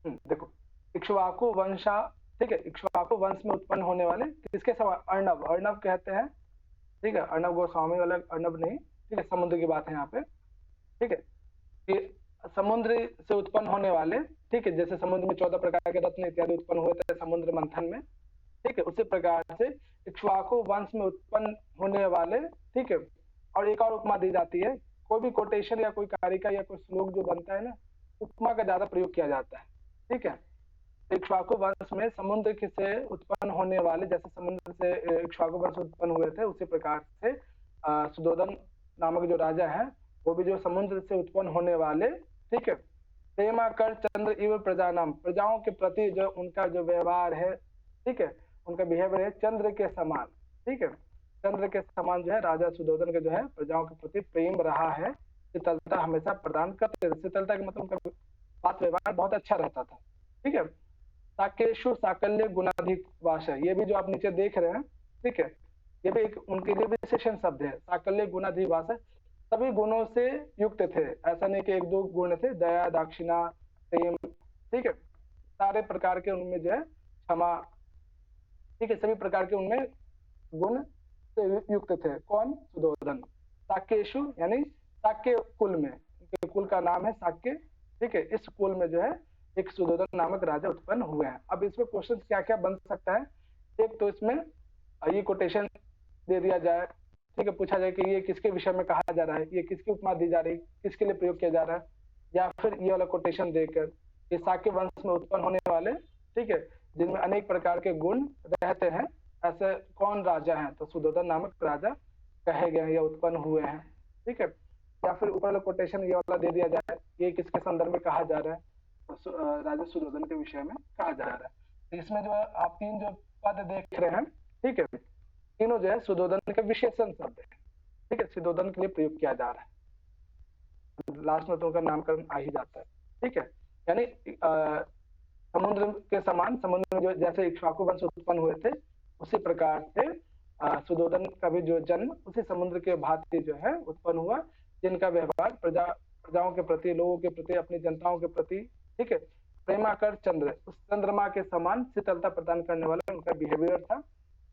देखो, इक्ष्वाकु वंशा, ठीक है, इक्ष्वाकु वंश में उत्पन्न होने वाले किसके समान, अर्णव कहते हैं। ठीक है, अर्णव गोस्वामी वाला अर्णव नहीं, ठीक है, समुद्र की बात है यहाँ पे। ठीक है, कि समुद्र से उत्पन्न होने वाले, ठीक है, जैसे समुद्र में 14 प्रकार के रत्न इत्यादि उत्पन्न हुए थे समुद्र मंथन में। ठीक है, उसी प्रकार से इक्ष्वाकु वंश में उत्पन्न होने वाले, ठीक है, और एक और उपमा दी जाती है। कोई भी कोटेशन या कोई कारिका या कोई श्लोक जो बनता है ना, उपमा का ज्यादा प्रयोग किया जाता है। ठीक है, इक्ष्वाकु वंश में समुद्र से उत्पन्न होने वाले, जैसे समुद्र से इक्ष्वाकु वंश उत्पन्न हुए थे, उसी प्रकार से सुधोधन नामक जो राजा है वो भी जो समुद्र से उत्पन्न होने वाले, ठीक है, प्रेमाकर चंद्र एवं प्रजा नाम, प्रजाओं के प्रति जो उनका जो व्यवहार है, ठीक है, उनका बिहेवियर है चंद्र के समान। ठीक है, चंद्र के समान जो है राजा सुधोधन के जो है प्रजाओं के प्रति प्रेम रहा है, शीतलता हमेशा प्रदान करते थे। शीतलता के मतलब उनका बात व्यवहार बहुत अच्छा रहता था। ठीक है, साकेशु साकल्य गुणाधिवास, ये भी जो आप नीचे देख रहे हैं, ठीक है, ये भी एक उनके लिए विशेषण शब्द है। साकल्य गुणाधिवास, सभी गुणों से युक्त थे, ऐसा नहीं कि 1-2 गुण थे, दया, दाक्षिणा, प्रेम, ठीक है, सारे प्रकार के उनमें जो है क्षमा, ठीक है, सभी प्रकार के उनमें गुण से युक्त थे। कौन? सुधोधन। साक्येषु यानी साक्य कुल में, उनके कुल का नाम है साक्य, ठीक है, इस कुल में जो है एक सुधोधन नामक राजा उत्पन्न हुए हैं। अब इसमें क्वेश्चन क्या क्या बन सकता है? एक तो इसमें ये कोटेशन दे दिया जाए, ठीक है, पूछा जाए कि ये किसके विषय में कहा जा रहा है, ये किसकी उपमा दी जा रही, किसके लिए प्रयोग किया जा रहा है, या फिर ये वाला कोटेशन देकर ये साक्य वंश में उत्पन्न होने वाले, ठीक है, जिनमें अनेक प्रकार के गुण रहते हैं, ऐसे कौन राजा हैं? तो सुधोधन नामक राजा कहे गए हैं या उत्पन्न हुए हैं, ठीक है। या फिर ऊपर वाला कोटेशन ये वाला दे दिया जाए, ये किसके संदर्भ में कहा जा रहा है? तो राजा सुधोधन के विषय में कहा जा रहा है। तो इसमें जो आप तीन जो पद देख रहे हैं, ठीक है, तीनों जो है सुधोधन के विशेषण शब्द है, ठीक है, सुधोधन के लिए प्रयोग किया जा रहा है। लास्ट में तो उनका नामकरण आ ही जाता है, ठीक है। यानी समुद्र के समान, समुद्र में जो जैसे इक्ष्वाकु वंश उत्पन्न हुए थे, उसी प्रकार से सुधोधन का भी जो जन्म उसी समुद्र के भांति जो है उत्पन्न हुआ, जिनका व्यवहार प्रजाओं के प्रति, लोगों के प्रति, अपनी जनताओं के प्रति, ठीक है, प्रेमाकर चंद्र, उस चंद्रमा के समान शीतलता प्रदान करने वाला उनका बिहेवियर था।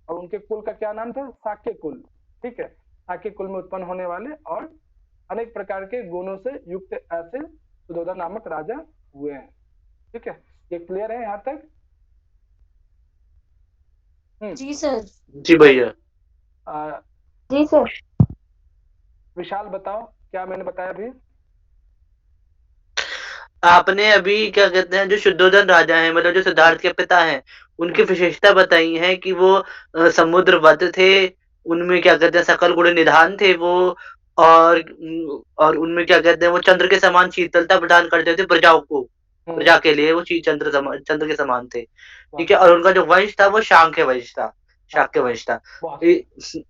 और उनके कुल का क्या नाम था? साक्य कुल, ठीक है, साक्य कुल में उत्पन्न होने वाले और अनेक प्रकार के गुणों से युक्त ऐसे सुधोधन नामक राजा हुए हैं, ठीक है। ये क्लियर है यहाँ तक? जी सर। जी भैया। जी सर। विशाल बताओ क्या मैंने बताया अभी? आपने अभी क्या कहते हैं जो शुद्धोधन राजा हैं, मतलब जो सिद्धार्थ के पिता हैं, उनकी विशेषता बताई है कि वो समुद्रवत थे, उनमें क्या कहते हैं सकल गुण निधान थे वो, और उनमें क्या कहते हैं वो चंद्र के समान शीतलता प्रदान करते थे प्रजाओं को, प्रजा के लिए वो चंद्र के समान थे, ठीक है। और उनका जो वंश था वो शाक्य वंश था, शाक्य वंश था।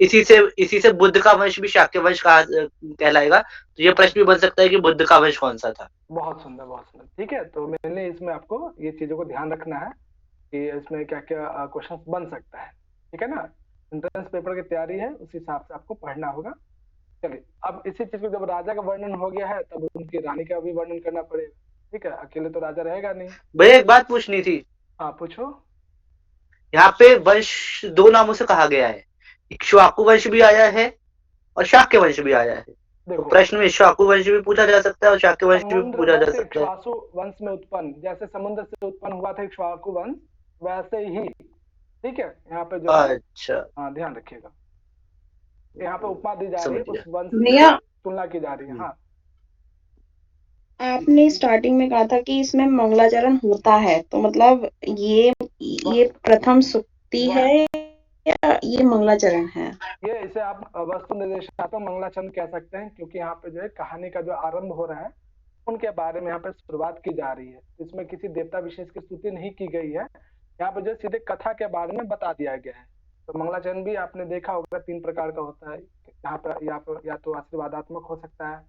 इसी से बुद्ध का वंश भी शाक्य वंश कहलाएगा। तो ये प्रश्न भी बन सकता है कि बुद्ध का वंश कौन सा था। बहुत सुंदर, बहुत सुंदर, ठीक है। तो मैंने इसमें आपको ये चीजों को ध्यान रखना है कि इसमें क्या क्या क्वेश्चन बन सकता है, ठीक है ना। एंट्रेंस पेपर की तैयारी है, उस हिसाब से आपको पढ़ना होगा। चलिए, अब इसी चीज को जब राजा का वर्णन हो गया है, तब उनकी रानी का भी वर्णन करना पड़ेगा, ठीक है, अकेले तो राजा रहेगा नहीं। भैया एक बात पूछनी थी। हाँ पूछो। यहाँ पे वंश दो नामों से कहा गया है, इक्ष्वाकु वंश भी आया है और शाक्य वंश भी आया है। तो प्रश्न में इक्ष्वाकु वंश भी पूछा जा सकता है और शाक्य वंश भी पूछा जा सकता है। इक्ष्वाकु वंश में उत्पन्न, जैसे समुद्र से उत्पन्न हुआ था इक्ष्वाकु वंश, वैसे ही, ठीक है। यहाँ पे जो अच्छा, हाँ ध्यान रखिएगा, यहाँ पे उपमा दी जा रही है, उस वंश भैया तुलना की जा रही है। हाँ आपने स्टार्टिंग में कहा था कि इसमें मंगलाचरण होता है, तो मतलब ये प्रथम सुक्ति है या ये मंगलाचरण है? ये इसे आप वस्तु निर्देशात्मक मंगलाचरण कह सकते हैं, क्योंकि यहाँ पे जो है कहानी का जो आरंभ हो रहा है उनके बारे में यहाँ पे शुरुआत की जा रही है। इसमें किसी देवता विशेष की स्तुति नहीं की गई है, यहाँ पे जो सीधे कथा के बारे में बता दिया गया है। तो मंगलाचरण भी आपने देखा होगा 3 प्रकार का होता है। यहाँ पर या तो आशीर्वादात्मक हो सकता है,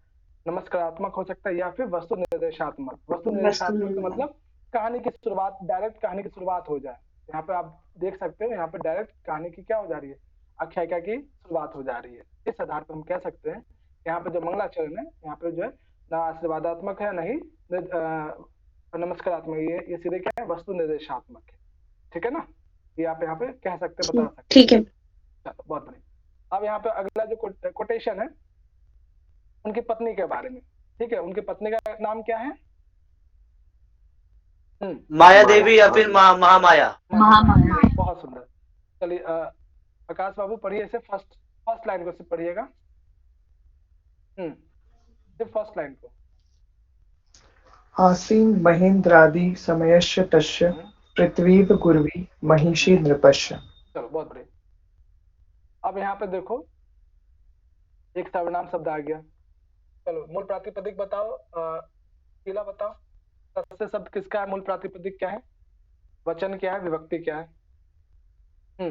नमस्कारात्मक हो सकता है, या फिर वस्तु निर्देशात्मक। वस्तु निर्देशात्मक का मतलब कहानी की शुरुआत, डायरेक्ट कहानी की शुरुआत हो जाए। यहाँ पे आप देख सकते हो, यहाँ पे डायरेक्ट कहानी की क्या हो जा रही है, आख्यायिका की शुरुआत हो जा रही है। इस आधार पर हम कह सकते हैं यहाँ पे जो मंगलाचरण है, यहाँ पे जो है ना आशीर्वादात्मक है, नहीं नमस्कारात्मक, ये सीधे क्या है, वस्तु निर्देशात्मक है, ठीक है ना। ये आप यहाँ पे कह सकते, बता सकते, ठीक है। चलो बहुत बढ़िया। अब यहाँ पे अगला जो कोटेशन है उनकी पत्नी के बारे में, ठीक है। उनकी पत्नी का नाम क्या है? माया देवी या फिर महामाया। बहुत सुंदर। चलिए आकाश बाबू पढ़िए इसे, फर्स्ट लाइन को सिर्फ पढ़िएगा, सिर्फ फर्स्ट लाइन को। आसीन महेंद्रादि समयस्य तस्य पृथ्वीव गुर्वी महिषी नृपस्य। चलो बहुत बढ़िया। अब यहाँ पे देखो एक सर्वनाम शब्द आ गया। चलो मूल प्रातिपदिक बताओ, शीला बताओ, तस्य शब्द किसका है, मूल प्रातिपदिक क्या है, वचन क्या है, विभक्ति क्या है?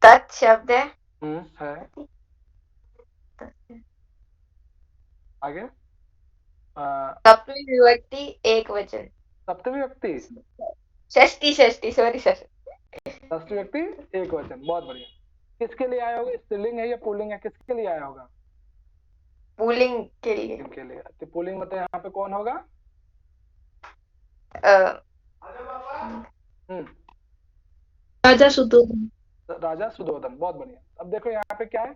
तत् शब्द है। आगे सप्तमी विभक्ति एक वचन। सप्तमी विभक्ति, षष्ठी सॉरी सर, षष्ठी विभक्ति एक वचन। बहुत बढ़िया। किसके लिए आया होगा? स्त्रीलिंग है या पुल्लिंग है, किसके लिए आया होगा? पुलिंग के लिए। तो पुलिंग मतलब यहाँ पे कौन होगा? राजा सुधोधन। राजा सुधोधन, बहुत बढ़िया। अब देखो यहाँ पे क्या है,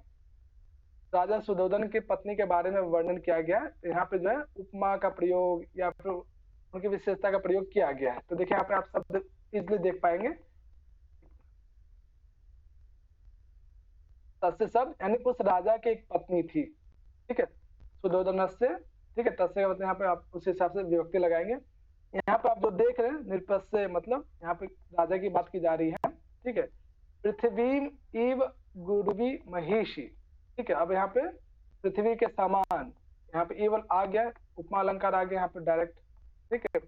राजा सुधोधन की पत्नी के बारे में वर्णन किया गया है। यहाँ पे जो है उपमा का प्रयोग या फिर उनकी विशेषता का प्रयोग किया गया है। तो देखिए यहाँ पे आप शब्द इजिली देख पाएंगे। तस्य शब्द यानी उस राजा की एक पत्नी थी, ठीक है, सुधोधन से, ठीक है, तस्य मतलब यहाँ पे आप उस हिसाब से विभक्ति लगाएंगे। यहाँ पे आप जो देख रहे हैं निरपस्य मतलब यहाँ पे राजा की बात की जा रही है, ठीक है। पृथ्वी इव गुरवी महिषी, ठीक है। अब यहाँ पे पृथ्वी के समान, यहाँ पे इवल आ गया, उपमा अलंकार आ गया यहाँ पे डायरेक्ट, ठीक है।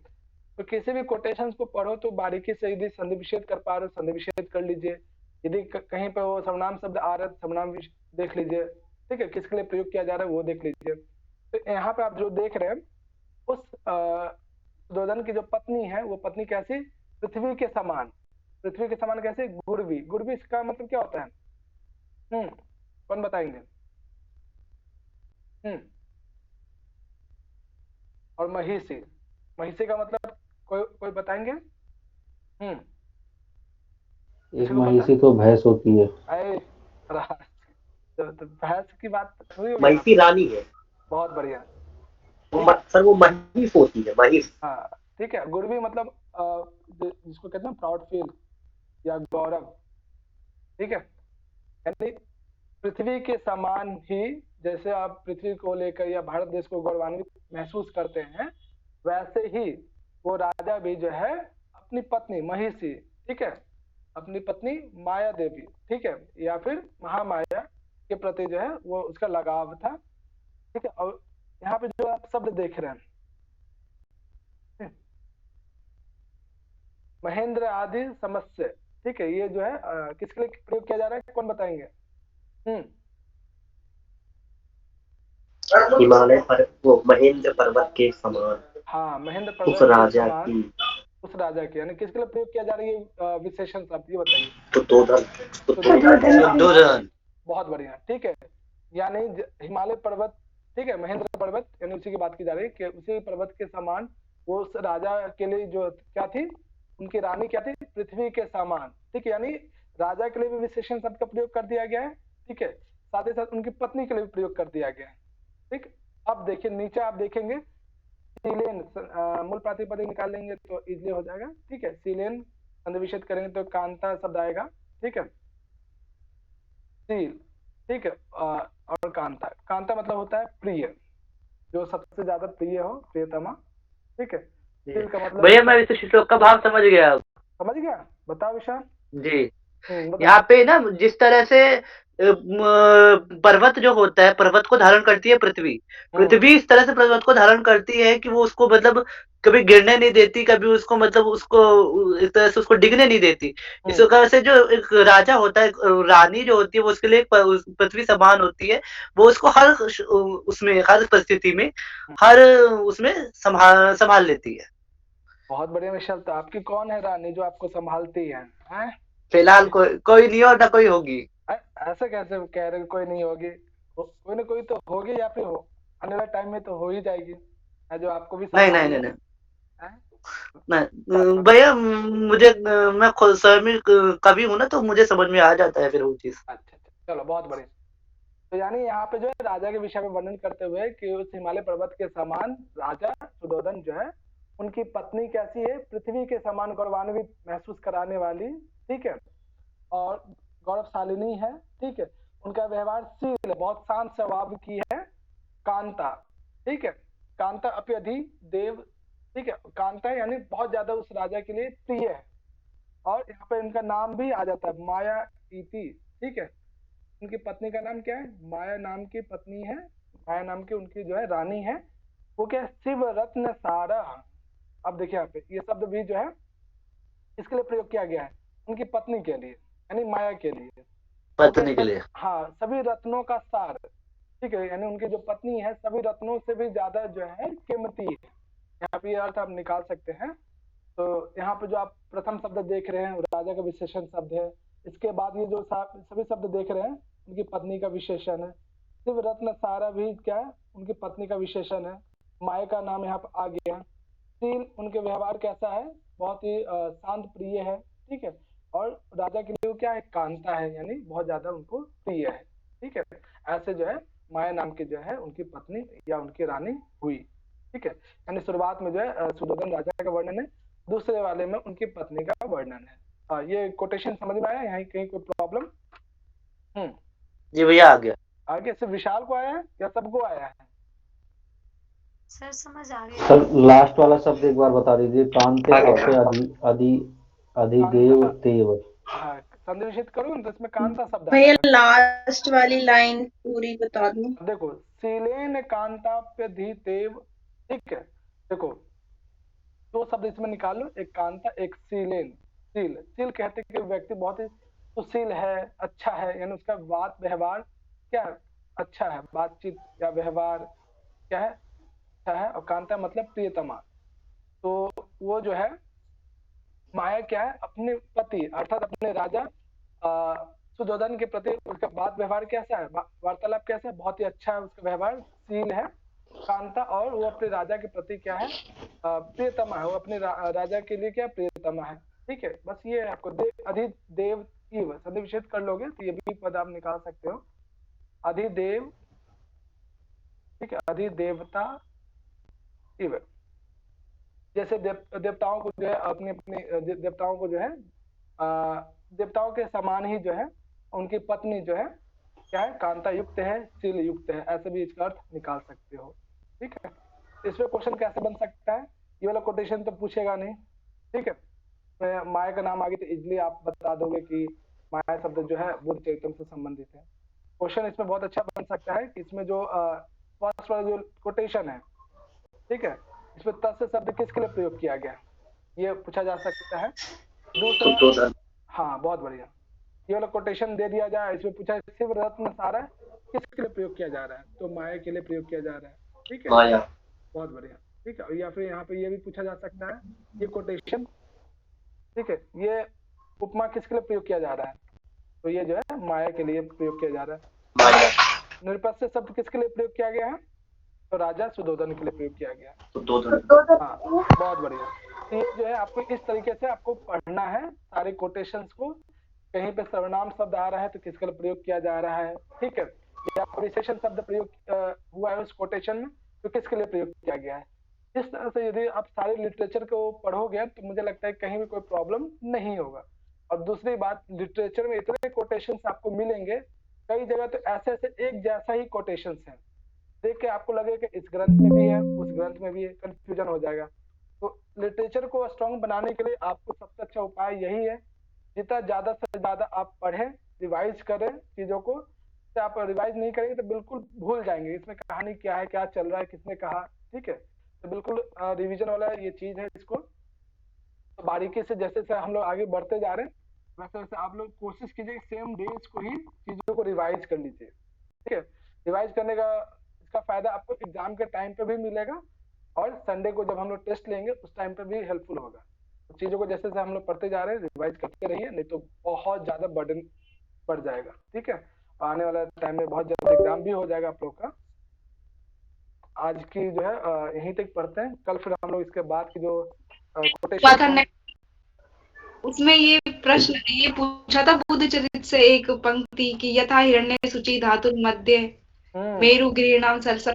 तो किसी भी कोटेशन को पढ़ो तो बारीकी से यदि संधि विच्छेद कर पा रहे हो संधि विच्छेद कर लीजिए। यदि कहीं पे वो सर्वनाम शब्द आ रहा है सर्वनाम देख लीजिए, ठीक है, किसके लिए प्रयोग किया जा रहा है वो देख लीजिए। तो यहाँ पे आप जो देख रहे हैं उस सुधोधन की जो पत्नी है वो पत्नी कैसी? पृथ्वी के समान। पृथ्वी के समान कैसे? गुरवी। गुरवी इसका मतलब क्या होता है? कौन बताएंगे? और महिषी, महिषी का मतलब कोई बताएंगे? एक महिषी तो भैंस होती है। तो भैंस की बात हुई। महिषी रानी है। बहुत बढ़िया सर, वो महिष होती है, महिष। हाँ ठीक है। गुरवी मतलब जिसको कहते हैं प्राउड फील या गौरव, ठीक है। यानी पृथ्वी के समान ही जैसे आप पृथ्वी को लेकर या भारत देश को गौरवान्वित महसूस करते हैं, वैसे ही वो राजा भी जो है अपनी पत्नी महिषी, ठीक है, अपनी पत्नी माया देवी, ठीक है, या फिर महामाया के प्रति जो है वो उसका लगाव था, ठीक है। और यहाँ पे जो आप शब्द देख रहे हैं महेंद्र आदि समस्या, ठीक है, ये जो है किसके लिए प्रयोग किया जा रहा है, कौन बताएंगे? हिमालय पर वो महेंद्र पर्वत के समान। हाँ, महेंद्र पर्वत उस राजा की, उस राजा की, यानी किसके लिए प्रयोग किया जा रहा है ये विशेषण शब्द, ये बताइए। सुधोधन। बहुत बढ़िया, ठीक है। यानी हिमालय पर्वत, ठीक है, महेंद्र पर्वत, यानी उसी की बात की जा रही है कि उसी पर्वत के समान वो उस राजा के लिए जो क्या थी, उनकी रानी क्या थी, पृथ्वी के समान, ठीक है। यानी राजा के लिए भी विशेषण शब्द का प्रयोग कर दिया गया है, ठीक है, साथ ही साथ उनकी पत्नी के लिए भी प्रयोग कर दिया गया है, ठीक। अब देखिए नीचे आप देखेंगे सीलेन, मूल प्रातिपदिक निकाल लेंगे तो इजिली हो जाएगा, ठीक है। सीलेन संधि विच्छेद करेंगे तो कांता शब्द आएगा, ठीक है, सील, ठीक है, और कांता, कांता मतलब होता है प्रिय, जो सबसे ज्यादा प्रिय हो, प्रियतमा, ठीक है। सील का मतलब भैया मैं इस श्लोक का भाव समझ गया। समझ गया? बताओ विशाल जी। यहाँ पे ना जिस तरह से पर्वत जो होता है, पर्वत को धारण करती है पृथ्वी, पृथ्वी इस तरह से पर्वत को धारण करती है कि वो उसको मतलब कभी गिरने नहीं देती, कभी उसको मतलब उसको इस तरह से उसको डिगने नहीं देती। इस प्रकार से जो एक राजा होता है, रानी जो होती है वो उसके लिए पृथ्वी समान होती है। वो उसको हर उसमें, हर परिस्थिति में, हर उसमें संभाल लेती है। बहुत बढ़िया विशाल। तो आपकी कौन है रानी जो आपको संभालती है? फिलहाल कोई नहीं और ना कोई होगी। ऐसे कैसे कह रहे कोई नहीं होगी? कोई ना कोई तो होगी, या फिर आने वाले टाइम में तो हो ही जाएगी, जो आपको भी नहीं भैया, मुझे मैं खुद स्वयं कभी हूँ ना, तो मुझे समझ में आ जाता है फिर वो चीज। अच्छा, चलो बहुत बढ़िया। तो यानी यहाँ पे जो है राजा के विषय में वर्णन करते हुए कि उस हिमालय पर्वत के समान राजा सुधोधन जो है, उनकी पत्नी कैसी है, पृथ्वी के समान गौरवान्वित महसूस कराने वाली, ठीक है, और गौरवशालिनी है, ठीक है। उनका व्यवहार शील, बहुत शांत स्वभाव की है, कांता, ठीक है, कांता अप्यधि देव, ठीक है, कांता यानी बहुत ज्यादा उस राजा के लिए प्रिय है। और यहाँ पे इनका नाम भी आ जाता है माया इति, ठीक है। उनकी पत्नी का नाम क्या है? माया नाम की पत्नी है, माया नाम की उनकी जो है रानी है। वो क्या है? शिव रत्न सारा। अब देखिए यहाँ पे ये शब्द भी जो है इसके लिए प्रयोग किया गया है, उनकी पत्नी के लिए, यानी माया के लिए, पत्नी के लिए। हाँ, सभी रत्नों का सार, ठीक है, यानी उनकी जो पत्नी है सभी रत्नों से भी ज्यादा जो है कीमती है। यहाँ पे अर्थ आप निकाल सकते हैं। तो यहाँ पे जो आप प्रथम शब्द देख रहे हैं राजा का विशेषण शब्द है, इसके बाद ये जो सभी शब्द देख रहे हैं उनकी पत्नी का विशेषण है। शिव रत्न सारा भी क्या है? उनकी पत्नी का विशेषण है। माया का नाम यहाँ पर आ गया। शील उनके व्यवहार कैसा है, बहुत ही शांत प्रिय है, ठीक है। और राजा के लिए वो क्या है, कांता है, यानी बहुत ज्यादा उनको प्रिय है, ठीक है। ऐसे जो है माया नाम की जो है उनकी पत्नी या उनकी रानी हुई, ठीक है। यानी शुरुआत में जो है सुयोधन राजा का वर्णन है, दूसरे वाले में उनकी पत्नी का वर्णन है। ये कोटेशन समझ में आया, यहाँ कहीं कोई प्रॉब्लम? जी भैया आ गया। आगे सिर्फ विशाल को आया है या सबको आया है? सर समझ आ गया। सर लास्ट वाला शब्द एक बार बता दीजिए, कांते अपे अधिदेव तेव। हाँ, संदेशित करूँ तो इसमें कांता शब्द भैया लास्ट वाली लाइन पूरी बता दूं। देखो, शीलेन कांताप्यधिदेव, ठीक है। देखो दो शब्द इसमें निकाल लो, एक कांता एक शीलेन। शील कहते हैं कि व्यक्ति बहुत ही सुशील है, अच्छा है, यानी उसका बात व्यवहार क्या अच्छा है, बातचीत या व्यवहार क्या है, अच्छा है। और कांता मतलब प्रियतमा। तो वो जो है माया क्या है, अपने पति अर्थात अपने राजा सुयोधन के प्रति उसका बात व्यवहार कैसा है, वार्तालाप कैसा है, बहुत ही अच्छा है उसका व्यवहार, शील है कांता। और वो अपने राजा के प्रति क्या है, प्रियतमा है, वो अपने राजा के लिए क्या प्रियतमा है, ठीक है। बस ये आपको अधिदेव इव सन्निवेशित कर लोगे तो ये भी पद आप निकाल सकते हो, अधिदेव, ठीक है, अधिदेवता इव। जैसे देवताओं को जो है अपनी देवताओं को जो है देवताओं के समान ही जो है उनकी पत्नी जो है क्या है, कांता युक्त है, शील युक्त है, ऐसे भी इसका अर्थ निकाल सकते हो, ठीक है। इसमें क्वेश्चन कैसे बन सकता है, ये वाला कोटेशन तो पूछेगा नहीं, ठीक है। माया का नाम आगे तो इजिली आप बता दोगे कि माया शब्द जो है बुद्ध चरित्रम से संबंधित है। क्वेश्चन इसमें बहुत अच्छा बन सकता है कि इसमें जो फर्स्ट वाला जो कोटेशन है, ठीक है, इसमें तस्य शब्द किसके लिए प्रयोग किया गया, ये पूछा जा सकता है। दूसरा, हाँ बहुत बढ़िया, ये वाला कोटेशन दे दिया जाए, इसमें पूछा शिव रत्न सारा किसके लिए प्रयोग किया जा रहा है, तो माया के लिए प्रयोग किया जा रहा है, ठीक है, माया, बहुत बढ़िया, ठीक है। या फिर यहाँ पे ये भी पूछा जा सकता है, ये कोटेशन, ठीक है, ये उपमा किसके लिए प्रयोग किया जा रहा है, तो ये जो है माया के लिए प्रयोग किया जा रहा है। निरपस्य शब्द किसके लिए प्रयोग किया गया है, तो राजा सुयोधन के लिए प्रयोग किया गया है। हाँ बहुत बढ़िया। ये जो है आपको इस तरीके से आपको पढ़ना है सारे कोटेशंस को, कहीं पे सर्वनाम शब्द आ रहा है तो किसके लिए प्रयोग किया जा रहा है, ठीक है, या विशेषण शब्द प्रयोग हुआ है उस कोटेशन में तो किसके लिए प्रयोग किया गया है। इस तरह से यदि आप सारे लिटरेचर को पढ़ोगे तो मुझे लगता है कहीं भी कोई प्रॉब्लम नहीं होगा। और दूसरी बात, लिटरेचर में इतने कोटेशंस आपको मिलेंगे, कई जगह तो ऐसे ऐसे एक जैसा ही कोटेशंस है, देख के आपको लगेगा कि इस ग्रंथ में भी है उस ग्रंथ में भी है, कंफ्यूजन हो जाएगा। तो लिटरेचर को स्ट्रॉन्ग बनाने के लिए आपको सबसे अच्छा उपाय यही है, जितना ज्यादा से ज्यादा आप पढ़ें, रिवाइज करें चीजों को। तो आप रिवाइज नहीं करेंगे तो बिल्कुल भूल जाएंगे इसमें कहानी क्या है, क्या चल रहा है, किसने कहा, ठीक है। तो बिल्कुल रिवीजन वाला ये चीज है, इसको तो बारीकी से जैसे जैसे हम लोग आगे बढ़ते जा रहे हैं वैसे वैसे आप लोग कोशिश कीजिए सेम डेज को ही चीजों को रिवाइज कर लीजिए, ठीक है। रिवाइज करने का इसका फायदा आपको एग्जाम के टाइम पे भी मिलेगा और संडे को जब हम लोग टेस्ट लेंगे उस टाइम पे भी हेल्पफुल होगा। तो चीजों को जैसे जैसे हम लोग पढ़ते जा रहे हैं रिवाइज करते रहिए, नहीं तो बहुत ज्यादा बर्डन बढ़ जाएगा, ठीक है। आने वाला टाइम में बहुत जल्द एग्जाम भी हो जाएगा आप लोग का। आज की जो है यहीं तक पढ़ते हैं, कल फिर हम लोग इसके बाद की जो कोटेशन उसमें ये प्रश्न ये पूछा था बुद्ध चरित से एक पंक्ति की, यथा हिरण्य शुचि धातु मध्य मेरु गिरिनाम सरसर।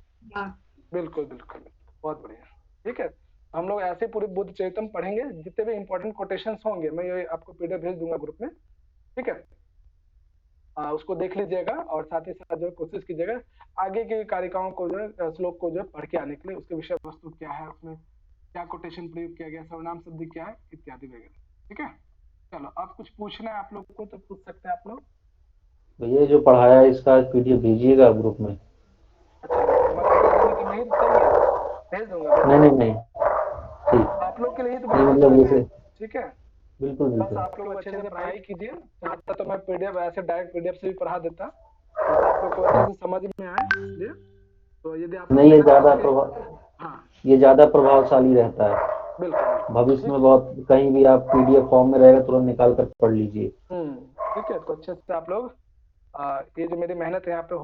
बिल्कुल बिल्कुल, बहुत बढ़िया, ठीक है। हम लोग ऐसे पूरे बुद्ध चरितम पढ़ेंगे, जितने भी इंपॉर्टेंट कोटेशंस होंगे मैं ये आपको पीडीएफ भेज दूंगा ग्रुप में, ठीक है। उसको देख लीजिएगा और साथ ही साथ जो कोशिश कीजिएगा आगे की कारिकाओं को जो है श्लोक को जो है पढ़ के आने के लिए, उसके विषय वस्तु क्या है, उसमें क्या कोटेशन प्रयोग किया गया, सर्वनाम शब्द क्या है इत्यादि वगैरह, ठीक है। चलो अब कुछ पूछना है आप लोग को तो पूछ सकते हैं आप लोग। भैया जो पढ़ाया है इसका पीडीएफ भेजिएगा ग्रुप में। अच्छा नहीं भेज दूंगा। नहीं ठीक, आप लोग के लिए तो मतलब जैसे ठीक है, बिल्कुल बस आप लोग अच्छे से पढ़ाई कीजिए, चाहता तो मैं पीडीएफ ऐसे डायरेक्ट पीडीएफ से भी पढ़ा देता तो आप लोग को अच्छे से समझ में आए, इसलिए तो यदि आप नहीं ये ज्यादा प्रभावशाली रहता है बिल्कुल भविष्य में, बहुत कहीं भी आप पीडीएफ फॉर्म में रहेगा तुरंत निकाल कर पढ़ लीजिए। ठीक है। तो अच्छे से आप लोग ये जो मेरी मेहनत है यहाँ पे